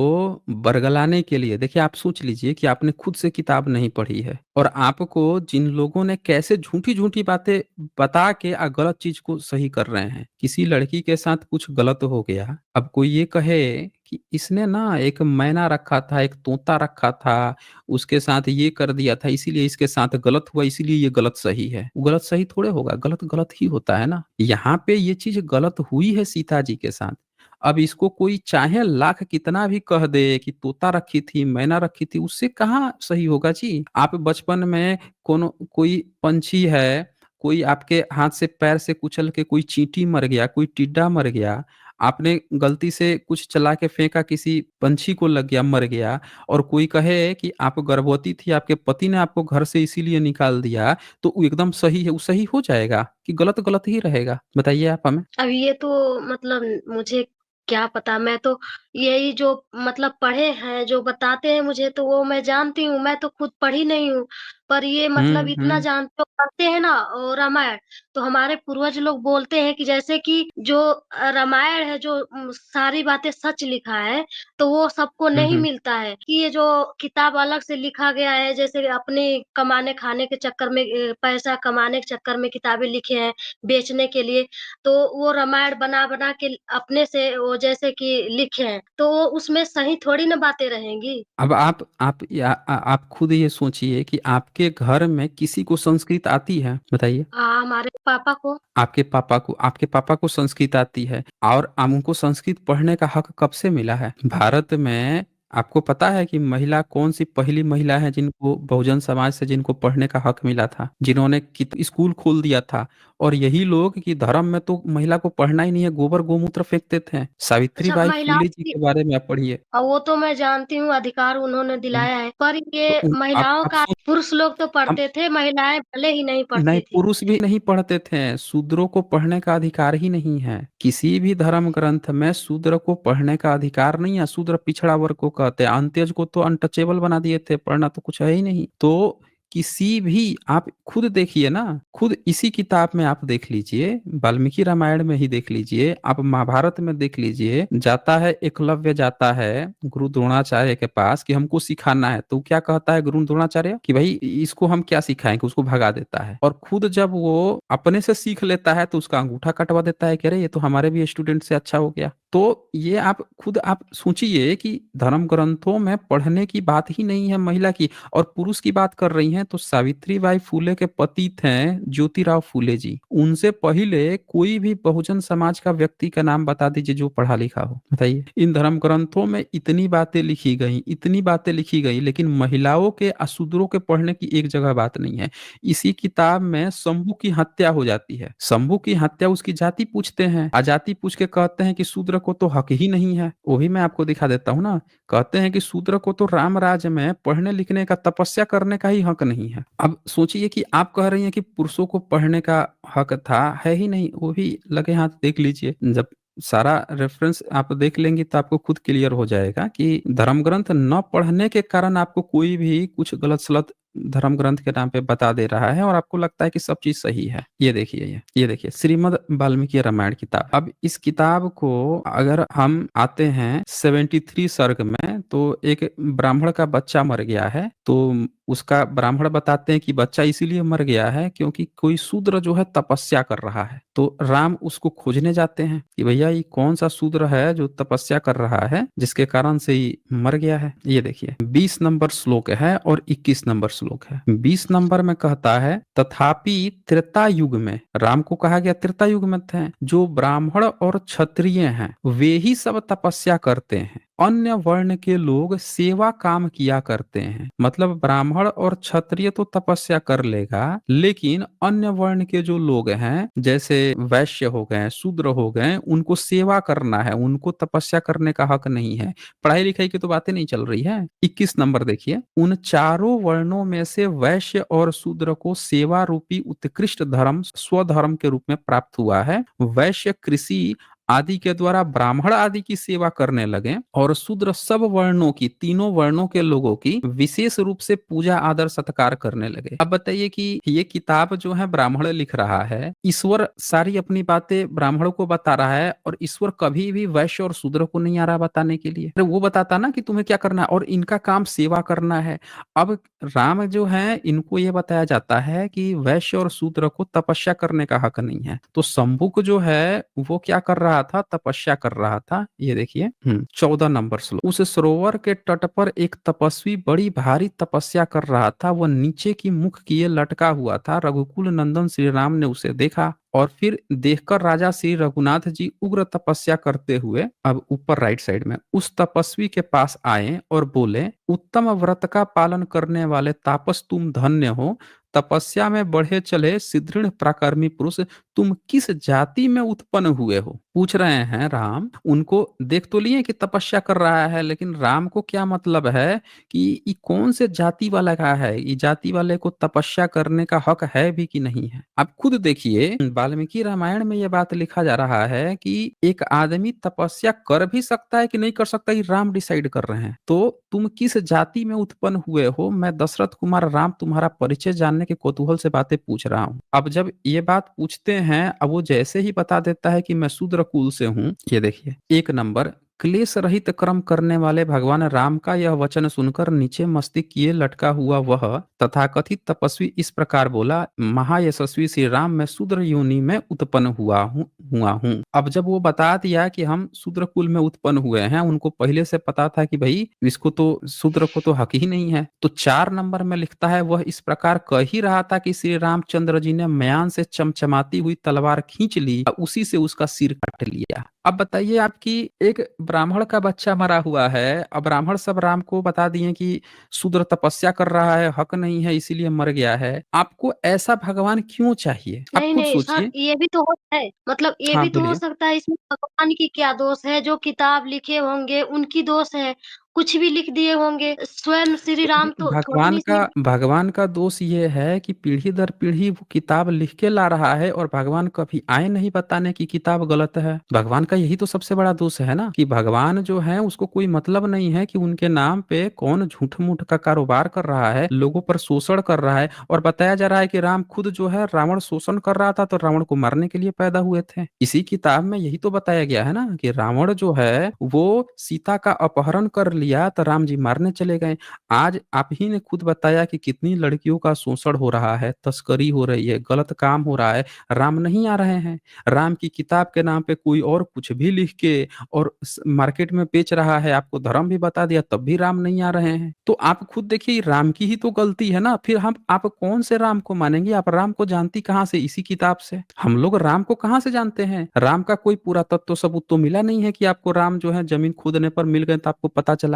बरगलाने के लिए। देखिए आप सोच लीजिए कि आपने खुद से किताब नहीं पढ़ी है और आपको जिन लोगों ने कैसे झूठी झूठी बातें बता के गलत चीज को सही कर रहे हैं। किसी लड़की के साथ कुछ गलत हो गया, अब कोई ये कहे कि इसने ना एक मैना रखा था, एक तोता रखा था, उसके साथ ये कर दिया था इसीलिए इसके साथ गलत हुआ, इसीलिए ये गलत सही है। वो गलत सही थोड़े होगा, गलत गलत ही होता है ना। यहाँ पे ये चीज गलत हुई है सीता जी के साथ। अब इसको कोई चाहे लाख कितना भी कह दे कि तोता रखी थी मैना रखी थी, उससे कहाँ सही होगा जी। आप बचपन में कोनो कोई पंछी है, कोई आपके हाथ से पैर से कुचल के कोई चींटी मर गया, कोई टिड्डा मर गया, आपने गलती से कुछ चला के फेंका, किसी पंछी को लग गया मर गया, और कोई कहे कि आप गर्भवती थी आपके पति ने आपको घर से इसीलिए निकाल दिया, तो वो एकदम सही है, वो सही हो जाएगा कि गलत गलत ही रहेगा, बताइए आप हमें। अब ये तो मतलब मुझे क्या पता, मैं तो यही जो मतलब पढ़े हैं, जो बताते हैं मुझे तो वो मैं जानती हूँ, मैं तो खुद पढ़ी नहीं हूँ। पर ये मतलब इतना हम्म। जानते हो पढ़ते हैं ना रामायण, तो हमारे पूर्वज लोग बोलते हैं कि जैसे कि जो रामायण है जो सारी बातें सच लिखा है, तो वो सबको नहीं हम्म। मिलता है कि ये जो किताब अलग से लिखा गया है, जैसे अपने कमाने खाने के चक्कर में पैसा कमाने के चक्कर में किताबें लिखे हैं बेचने के लिए, तो वो रामायण बना-बना के अपने से वो जैसे कि लिखे हैं, तो वो उसमें सही थोड़ी ना बातें रहेंगी। अब आप खुद ये सोचिए कि आपके घर में किसी को संस्कृत आती है, बताइए। हमारे पापा को आपके पापा को संस्कृत आती है, और हमको संस्कृत पढ़ने का हक कब से मिला है भारत में। आपको पता है कि महिला कौन सी पहली महिला है जिनको बहुजन समाज से जिनको पढ़ने का हक मिला था, जिन्होंने स्कूल खोल दिया था। और यही लोग कि धर्म में तो महिला को पढ़ना ही नहीं है, गोबर गोमूत्र फेंकते थे। सावित्री अच्छा बाई महिलाओं फुले जी की के बारे में आप पढ़िए। वो तो मैं जानती हूँ अधिकार उन्होंने हम्म, दिलाया है, पर तो ये महिलाओं आप का पुरुष लोग तो हम पढ़ते थे, महिलाएं भले ही नहीं नहीं, पढ़ती थी। पुरुष भी नहीं पढ़ते थे, शूद्रों को पढ़ने का अधिकार ही नहीं है। किसी भी धर्म ग्रंथ में शूद्र को पढ़ने का अधिकार नहीं है। शूद्र पिछड़ा वर्ग को कहते हैं, अंत्यज को तो अनटचेबल बना दिए थे, पढ़ना तो कुछ है ही नहीं। तो किसी भी आप खुद देखिए ना, खुद इसी किताब में आप देख लीजिए, वाल्मीकि रामायण में ही देख लीजिए, आप महाभारत में देख लीजिए, जाता है एकलव्य, जाता है गुरु द्रोणाचार्य के पास कि हमको सिखाना है, तो क्या कहता है गुरु द्रोणाचार्य कि भाई इसको हम क्या सिखाएंगे, उसको भगा देता है। और खुद जब वो अपने से सीख लेता है तो उसका अंगूठा कटवा देता है कि अरे ये तो हमारे भी स्टूडेंट से अच्छा हो गया। तो ये आप खुद आप सोचिए कि धर्म ग्रंथों में पढ़ने की बात ही नहीं है महिला की। और पुरुष की बात कर रही हैं तो सावित्रीबाई फूले के पति थे ज्योतिराव फूले जी। उनसे पहले कोई भी बहुजन समाज का व्यक्ति का नाम बता दीजिए जो पढ़ा लिखा हो, बताइए। इन धर्म ग्रंथों में इतनी बातें लिखी गई, इतनी बातें लिखी गई, लेकिन महिलाओं के अशूद्रों के पढ़ने की एक जगह बात नहीं है। इसी किताब में शंभू की हत्या हो जाती है। शंभू की हत्या उसकी जाति पूछते हैं, जाति पूछ के कहते हैं कि शूद्र को तो हक ही नहीं है। वो भी मैं आपको दिखा देता हूँ ना। कहते हैं कि शूद्र को तो राम राज्य में पढ़ने लिखने का, तपस्या करने का ही हक नहीं है। अब सोचिए कि आप कह रही हैं कि पुरुषों को पढ़ने का हक था, है ही नहीं। वो भी लगे हाथ देख लीजिए, जब सारा रेफरेंस आप देख लेंगी तो आपको खुद क्लियर हो जाएगा कि धर्म ग्रंथ न पढ़ने के कारण आपको कोई भी कुछ गलत सलत धर्म ग्रंथ के नाम पे बता दे रहा है और आपको लगता है कि सब चीज सही है। ये देखिए, ये देखिए श्रीमद् वाल्मीकि रामायण किताब। अब इस किताब को अगर हम आते हैं 73 सर्ग में, तो एक ब्राह्मण का बच्चा मर गया है। तो उसका ब्राह्मण बताते हैं कि बच्चा इसीलिए मर गया है क्योंकि कोई शूद्र जो है तपस्या कर रहा है। तो राम उसको खोजने जाते हैं कि भैया ये कौन सा शूद्र है जो तपस्या कर रहा है जिसके कारण से ही मर गया है। ये देखिए 20 नंबर श्लोक है और 21 नंबर श्लोक है। 20 नंबर में कहता है, तथापि त्रेता युग में, राम को कहा गया त्रेता युग में थे, जो ब्राह्मण और क्षत्रिय हैं वे ही सब तपस्या करते हैं, अन्य वर्ण के लोग सेवा काम किया करते हैं। मतलब ब्राह्मण और क्षत्रिय तो तपस्या कर लेगा, लेकिन अन्य वर्ण के जो लोग हैं जैसे वैश्य हो गए, शूद्र हो गए, उनको सेवा करना है, उनको तपस्या करने का हक नहीं है। पढ़ाई लिखाई की तो बातें नहीं चल रही है। 21 नंबर देखिए, उन चारों वर्णों में से वैश्य और शूद्र को सेवा रूपी उत्कृष्ट धर्म स्वधर्म के रूप में प्राप्त हुआ है। वैश्य कृषि आदि के द्वारा ब्राह्मण आदि की सेवा करने लगे और शूद्र सब वर्णों की, तीनों वर्णों के लोगों की विशेष रूप से पूजा आदर सत्कार करने लगे। अब बताइए कि ये किताब जो है ब्राह्मण लिख रहा है, ईश्वर सारी अपनी बातें ब्राह्मणों को बता रहा है और ईश्वर कभी भी वैश्य और शूद्र को नहीं आ रहा बताने के लिए। अरे वो बताता ना कि तुम्हें क्या करना है और इनका काम सेवा करना है। अब राम जो है इनको ये बताया जाता है कि वैश्य और शूद्र को तपस्या करने का हक नहीं है। तो शंभुक जो है वो क्या कर रहा था, तपस्या कर रहा था। ये देखिए 14 नंबर श्लोक, उस सरोवर के तट पर एक तपस्वी बड़ी भारी तपस्या कर रहा था। वह नीचे की मुख किए लटका हुआ था। रघुकुल नंदन श्री राम ने उसे देखा और फिर देखकर राजा श्री रघुनाथ जी उग्र तपस्या करते हुए, अब ऊपर राइट साइड में, उस तपस्वी के पास आए और बोले, उत्तम व्रत का पालन करने वाले तापस तुम धन्य हो। तपस्या में बढ़े चले सुदृढ़ पराक्रमी पुरुष, तुम किस जाति में उत्पन्न हुए हो? पूछ रहे हैं राम। उनको देख तो लिए कि तपस्या कर रहा है, लेकिन राम को क्या मतलब है कि ये कौन से जाति वाला का है, ये जाति वाले को तपस्या करने का हक है भी कि नहीं है। आप खुद देखिए वाल्मीकि रामायण में यह बात लिखा जा रहा है कि एक आदमी तपस्या कर भी सकता है कि नहीं कर सकता, ये राम डिसाइड कर रहे हैं। तो तुम किस जाति में उत्पन्न हुए हो, मैं दशरथ कुमार राम तुम्हारा परिचय जानने के कौतूहल से बातें पूछ रहा हूँ। अब जब ये बात पूछते हैं, अब वो जैसे ही बता देता है कि मैं शूद्र कुल से हूँ। ये देखिए 1 नंबर, क्लेश रहित कर्म करने वाले भगवान राम का यह वचन सुनकर नीचे मस्तिष्क किए लटका हुआ वह तथाकथित तपस्वी इस प्रकार बोला, महायशस्वी श्री राम, मैं शूद्र योनि में उत्पन्न हुआ हूँ। अब जब वो बता दिया कि हम शूद्र कुल में उत्पन्न हुए हैं, उनको पहले से पता था कि भाई इसको तो शूद्र को तो हक ही नहीं है। तो 4 नंबर में लिखता है, वह इस प्रकार कह ही रहा था कि श्री रामचंद्र जी ने म्यान से चमचमाती हुई तलवार खींच ली, उसी से उसका सिर काट लिया। अब बताइए, आपकी एक ब्राह्मण का बच्चा मरा हुआ है, अब ब्राह्मण सब राम को बता दिए कि शूद्र तपस्या कर रहा है, हक नहीं है, इसीलिए मर गया है। आपको ऐसा भगवान क्यों चाहिए? आप नहीं खुद नहीं सर, सोचिए। ये भी तो हो है, मतलब ये हाँ भी तो हो बोलिए। सकता है इसमें भगवान की क्या दोष है? जो किताब लिखे होंगे उनकी दोष है। कुछ भी लिख दिए होंगे। स्वयं श्री राम देखिए, तो थोड़ी सी भगवान का दोष ये है कि पीढ़ी दर पीढ़ी वो किताब लिख के ला रहा है और भगवान कभी आए नहीं बताने की किताब गलत है। भगवान का यही तो सबसे बड़ा दोष है ना कि भगवान जो है उसको कोई मतलब नहीं है कि उनके नाम पे कौन झूठ मूठ का कारोबार कर रहा है, लोगों पर शोषण कर रहा है। और बताया जा रहा है कि राम खुद जो है रावण शोषण कर रहा था तो रावण को मारने के लिए पैदा हुए थे। इसी किताब में यही तो बताया गया है ना कि रावण जो है वो सीता का अपहरण कर लिया तो राम जी मारने चले गए। आज आप ही ने खुद बताया कि कितनी लड़कियों का शोषण हो रहा है, तस्करी हो रही है, गलत काम हो रहा है, राम नहीं आ रहे हैं। राम की किताब के नाम पे कोई और कुछ भी लिख के और मार्केट में बेच रहा है, आपको धर्म भी बता दिया तब भी राम नहीं आ रहे हैं। तो आप खुद देखिए राम की ही तो गलती है ना। फिर हम आप कौन से राम को मानेंगे? आप राम को जानती कहाँ से? इसी किताब से। हम लोग राम को कहाँ से जानते हैं? राम का कोई पूरा तत्व सबूत तो मिला नहीं है कि आपको राम जो है जमीन खोदने पर मिल गए तो आपको पता चला।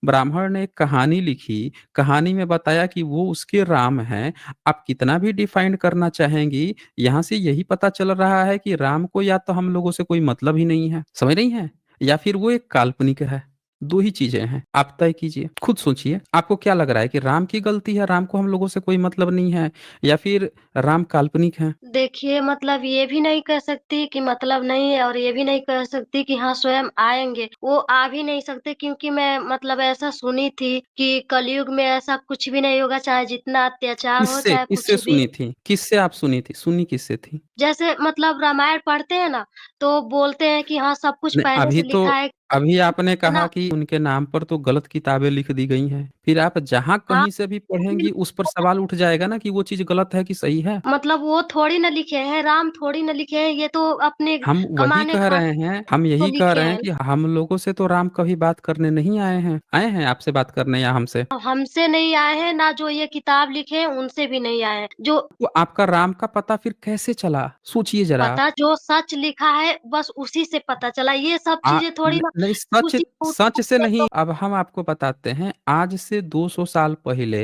ब्राह्मण ने एक कहानी लिखी, कहानी में बताया कि वो उसके राम हैं। आप कितना भी डिफाइन करना चाहेंगी, यहाँ से यही पता चल रहा है कि राम को या तो हम लोगों से कोई मतलब ही नहीं है, समझ रही हैं? या फिर वो एक काल्पनिक है। दो ही चीजें हैं, आप तय कीजिए, खुद सोचिए। आपको क्या लग रहा है कि राम की गलती है, राम को हम लोगों से कोई मतलब नहीं है, या फिर राम काल्पनिक है? देखिए मतलब ये भी नहीं कह सकती कि मतलब नहीं है और ये भी नहीं कह सकती कि हाँ स्वयं आएंगे। वो आ भी नहीं सकते क्योंकि मैं मतलब ऐसा सुनी थी कि कलयुग में ऐसा कुछ भी नहीं होगा, चाहे जितना अत्याचार हो, किससे चाहे किससे कुछ भी। सुनी थी? किससे आप सुनी थी? सुनी किससे थी? जैसे मतलब रामायण पढ़ते हैं ना, तो बोलते हैं कि हाँ सब कुछ नहीं, पहले से लिखा है। अभी आपने कहा इतना कि उनके नाम पर तो गलत किताबें लिख दी गई हैं। फिर आप जहाँ हाँ कहीं से भी पढ़ेंगी उस पर सवाल उठ जाएगा ना कि वो चीज़ गलत है कि सही है। मतलब वो थोड़ी ना लिखे हैं, राम थोड़ी ना लिखे हैं, ये तो अपने हम वही कमाने कह खाने रहे हैं, हम को यही कह लिखे रहे हैं हैं। कि हम लोगों से तो राम कभी बात करने नहीं आए हैं। आए हैं आपसे बात करने या हमसे? हमसे नहीं आए हैं ना, जो ये किताब लिखे हैं उनसे भी नहीं आए हैं। जो तो आपका राम का पता फिर कैसे चला? सोचिए ज़रा आप। पता जो सच लिखा है बस उसी से पता चला, ये सब चीजें थोड़ी ना नहीं, सच उसी को सच से उठा नहीं। के अब हम आपको बताते हैं, आज से 200 साल पहले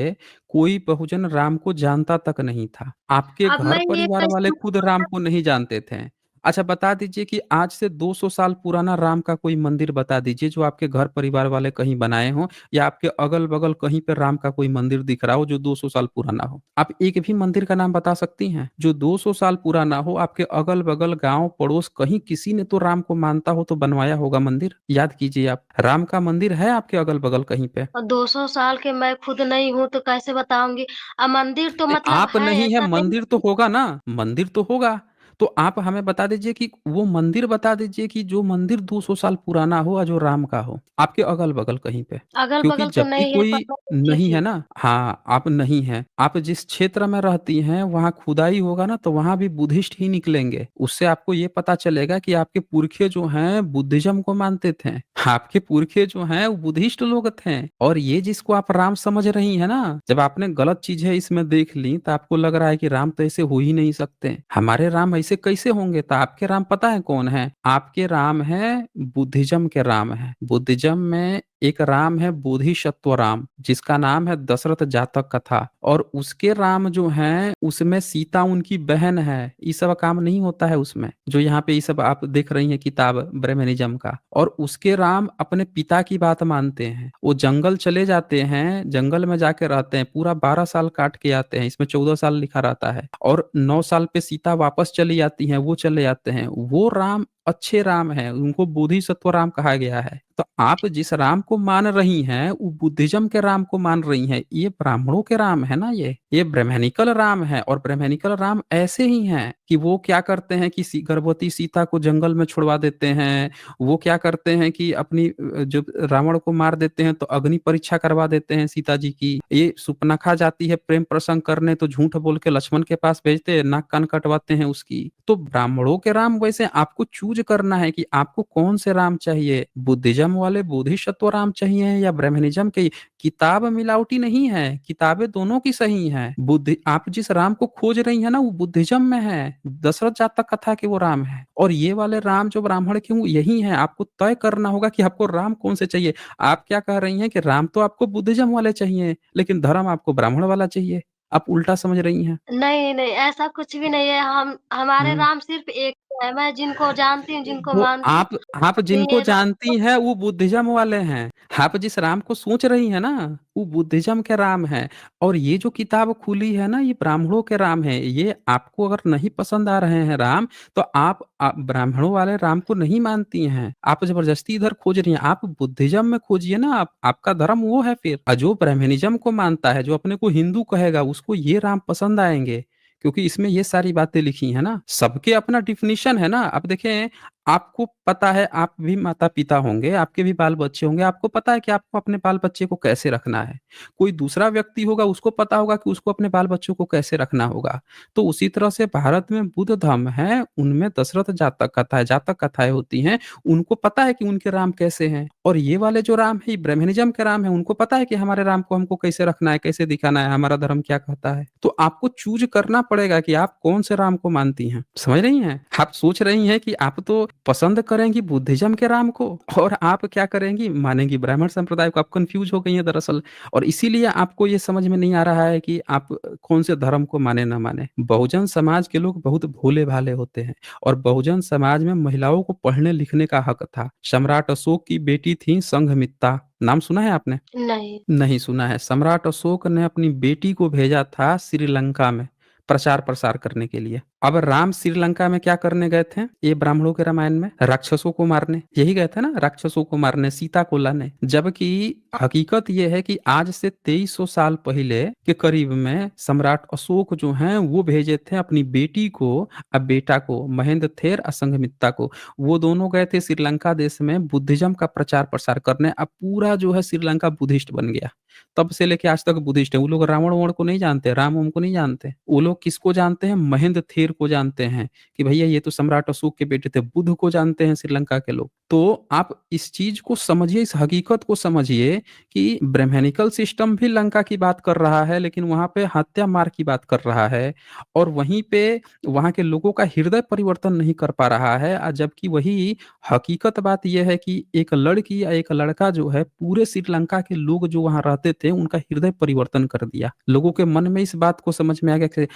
कोई बहुजन राम को जानता तक नहीं था। आपके अब घर मैं ये परिवार कैसे वाले खुद राम को नहीं जानते थे। अच्छा बता दीजिए कि आज से 200 साल पुराना राम का कोई मंदिर बता दीजिए जो आपके घर परिवार वाले कहीं बनाए हों, या आपके अगल-बगल कहीं पे राम का कोई मंदिर दिख रहा हो जो 200 साल पुराना हो। आप एक भी मंदिर का नाम बता सकती हैं जो 200 साल पुराना हो? आपके अगल-बगल गाँव पड़ोस कहीं किसी ने तो राम को मानता हो तो बनवाया होगा मंदिर। याद कीजिए आप, राम का मंदिर है आपके अगल-बगल कहीं पे? और 200 साल के मैं खुद नहीं हूँ तो कैसे बताऊंगी। मंदिर तो नहीं, मतलब आप है, नहीं है, ऐसा नहीं। मंदिर तो होगा ना, मंदिर तो होगा। तो आप हमें बता दीजिए कि वो मंदिर बता दीजिए कि जो मंदिर 200 साल पुराना हो और जो राम का हो, आपके अगल-बगल कहीं पे। अगल क्योंकि बगल तो जब भी नहीं है पर कोई मैं देखी नहीं है थी। ना, हाँ, आप नहीं हैं। आप जिस क्षेत्र में रहती हैं, वहाँ खुदाई होगा ना तो वहाँ भी बुद्धिस्ट ही निकलेंगे। उससे आपको ये पता चलेगा कि आपके पुरखे जो हैं बुद्धिज़्म को मानते थे। आपके पुरखे जो हैं वो बुद्धिस्ट लोग थे। और ये जिसको आप राम समझ रही हैं ना, जब आपने गलत चीजें इसमें देख ली तो आपको लग रहा है कि राम तो ऐसे हो ही नहीं सकते। हमारे राम ऐसे कैसे होंगे? तो आपके राम पता है कौन है? आपके राम है बुद्धिज्म के राम है। बुद्धिज्म में एक राम है बोधिसत्व राम, जिसका नाम है दशरथ जातक कथा। और उसके राम जो हैं उसमें सीता उनकी बहन है। ये सब काम नहीं होता है उसमें, जो यहाँ पे ये सब आप देख रही हैं किताब ब्रह्मनिज्म का। और उसके राम अपने पिता की बात मानते हैं। वो जंगल चले जाते हैं, जंगल में जाके रहते हैं, पूरा 12 साल काट के आते हैं। इसमें 14 साल लिखा रहता है। और 9 साल पे सीता वापस चली आती हैं, वो चले जाते हैं। वो राम अच्छे राम हैं, उनको बोधिसत्व राम कहा गया है। तो आप जिस राम को मान रही हैं वो बुद्धिज्म के राम को मान रही हैं। ये ब्राह्मणों के राम है ना, ये ब्राह्मणिकल राम है। और ब्राह्मणिकल राम ऐसे ही हैं कि वो क्या करते हैं कि गर्भवती सीता को जंगल में छुड़वा देते हैं। वो क्या करते हैं कि अपनी जो रावण को मार देते हैं तो अग्नि परीक्षा करवा देते हैं सीता जी की। ये सुपनखा जाती है प्रेम प्रसंग करने तो झूठ बोल के लक्ष्मण के पास भेजते हैं, नाक कान कटवाते हैं उसकी। तो ब्राह्मणों के राम वैसे आपको चूज करना है कि आपको कौन से राम चाहिए, बुद्धिज्म वाले बोधिसत्व राम चाहिए या ब्रह्मनिज्म के। किताब मिलावटी नहीं है, किताबें दोनों की सही हैं। बुद्धि आप जिस राम को खोज रही है ना वो बुद्धिज्म में है, दशरथ जातक कथा के वो राम है। और ये वाले राम जो ब्राह्मण के यही है। आपको तय करना होगा कि आपको राम कौन से चाहिए। आप क्या कह रही हैं कि राम तो आपको बुद्धिज्म वाले चाहिए लेकिन धर्म आपको ब्राह्मण वाला चाहिए। आप उल्टा समझ रही हैं। नहीं नहीं ऐसा कुछ भी नहीं है, हम हमारे हम्म। राम सिर्फ एक है, मैं जिनको जानती हूँ, जिनको वो मानती हूँ, आप जिनको ये राम जानती हैं वो बुद्धिज्म वाले हैं। आप जिस राम को सोच रही हैं ना, वो बुद्धिज्म के राम हैं। और ये जो किताब खुली है ना, ये ब्राह्मणों के राम हैं। ये आपको अगर नहीं पसंद आ रहे हैं राम, तो आप ब्राह्मणों वाले राम को नहीं मानती हैं। आप ज़बरदस्ती इधर खोज रही हैं। आप बुद्धिज्म में खोजिए ना, आपका धर्म वो है फिर। जो ब्राह्मणिज्म को मानता है, जो अपने को हिंदू कहेगा, उसको ये राम पसंद आएँगे। क्योंकि इसमें ये सारी बातें लिखी हैं ना। सबके अपना डेफिनिशन है ना। अब देखें, आपको पता है, आप भी माता-पिता होंगे, आपके भी बाल-बच्चे होंगे, आपको पता है कि आपको अपने बाल-बच्चे को कैसे रखना है। कोई दूसरा व्यक्ति होगा, उसको पता होगा कि उसको अपने बाल-बच्चों को कैसे रखना होगा। तो उसी तरह से भारत में बुद्ध धर्म है, उनमें दशरथ जातक कथाएँ होती हैं, उनको पता है कि उनके राम कैसे हैं। और ये वाले जो राम है, ये ब्राह्मणिज़्म के राम हैं, उनको पता है कि हमारे राम को हमको कैसे रखना है, कैसे दिखाना है, हमारा धर्म क्या कहता है। तो आपको चूज़ करना पड़ेगा कि आप कौन से राम को मानती हैं। समझ रही हैं? आप सोच रही हैं कि आप तो पसंद करेंगी बुद्धिज़्म के राम को, और आप क्या करेंगी, मानेंगी ब्राह्मण संप्रदाय को। आप कन्फ्यूज़ हो गई हैं दरअसल। और इसीलिए आपको ये समझ में नहीं आ रहा है कि आप कौन से धर्म को माने ना माने। बहुजन समाज के लोग बहुत भोले-भाले होते हैं, और बहुजन समाज में महिलाओं को पढ़ने-लिखने का हक था। सम्राट अशोक की बेटी थी संघमित्ता, नाम सुना है आपने? नहीं। नहीं सुना है। सम्राट अशोक ने अपनी बेटी को भेजा था श्रीलंका में प्रचार-प्रसार करने के लिए। अब राम श्रीलंका में क्या करने गए थे? ये ब्राह्मणों के रामायण में राक्षसों को मारने, यही गए थे ना, राक्षसों को मारने, सीता को लाने। जबकि हकीकत ये है कि आज से 2300 साल पहले के करीब में सम्राट अशोक जो हैं वो भेजे थे अपनी बेटी को और बेटा को, महेंद्र थेर और संघमित्ता को। वो दोनों गए थे श्रीलंका देश में बुद्धिज्म का प्रचार-प्रसार करने। अब पूरा जो है श्रीलंका बुद्धिस्ट बन गया। तब से लेके आज तक बुद्धिस्ट है। वो लोग रावण-वावण को नहीं जानते, राम-वाम को नहीं जानते। वो लोग किसको जानते हैं? महेंद्र थेर को जानते हैं कि भैया ये तो सम्राट अशोक के बेटे थे। बुद्ध को जानते हैं श्रीलंका के लोग। तो आप इस चीज़ को समझिए, इस हकीकत को समझिए कि ब्राह्मणिकल सिस्टम भी लंका की बात कर रहा है, लेकिन वहाँ पे हत्या-मार की बात कर रहा है, और वहीं पे वहाँ के लोगों का हृदय परिवर्तन नहीं कर पा रहा है। जबकि वही हकीकत बात ये है कि एक लड़की या एक लड़का जो है, पूरे श्रीलंका के लोग जो वहाँ रहते थे, उनका हृदय परिवर्तन कर दिया। लोगों के मन में इस बात को समझ में आ गया कि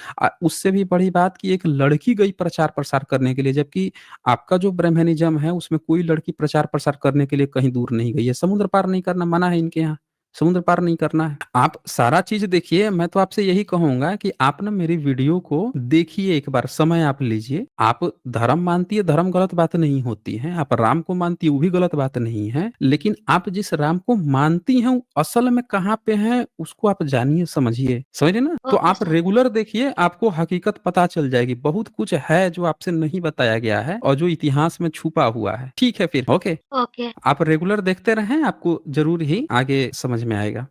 उससे भी बड़ी बात कि एक लड़की गई प्रचार-प्रसार करने के लिए, जबकि आपका जो ब्राह्मणिज़्म है, उसमें कोई लड़की प्रचार-प्रसार करने के लिए कहीं दूर नहीं गई है। समुद्र पार नहीं करना मना है इनके यहाँ। समुद्र पार नहीं करना है। आप सारा चीज़ देखिए। मैं तो आपसे यही कहूँगा कि आप ना मेरी वीडियो को देखिए एक बार, समय आप लीजिए। आप धर्म मानती है, धर्म गलत बात नहीं होती है। आप राम को मानती है, वो भी गलत बात नहीं है। लेकिन आप जिस राम को मानती हैं, वो असल में कहाँ पे हैं, उसको आप जानिए, समझिए। समझ रहे ना? तो ओके आप सर। रेगुलर देखिए, आपको हकीकत पता चल जाएगी। बहुत कुछ है जो आपसे नहीं बताया गया है और जो इतिहास में छुपा हुआ है। ठीक है फिर, ओके? ओके। आप रेगुलर देखते रहें, आपको ज़रूर ही आगे समझ में आएगा।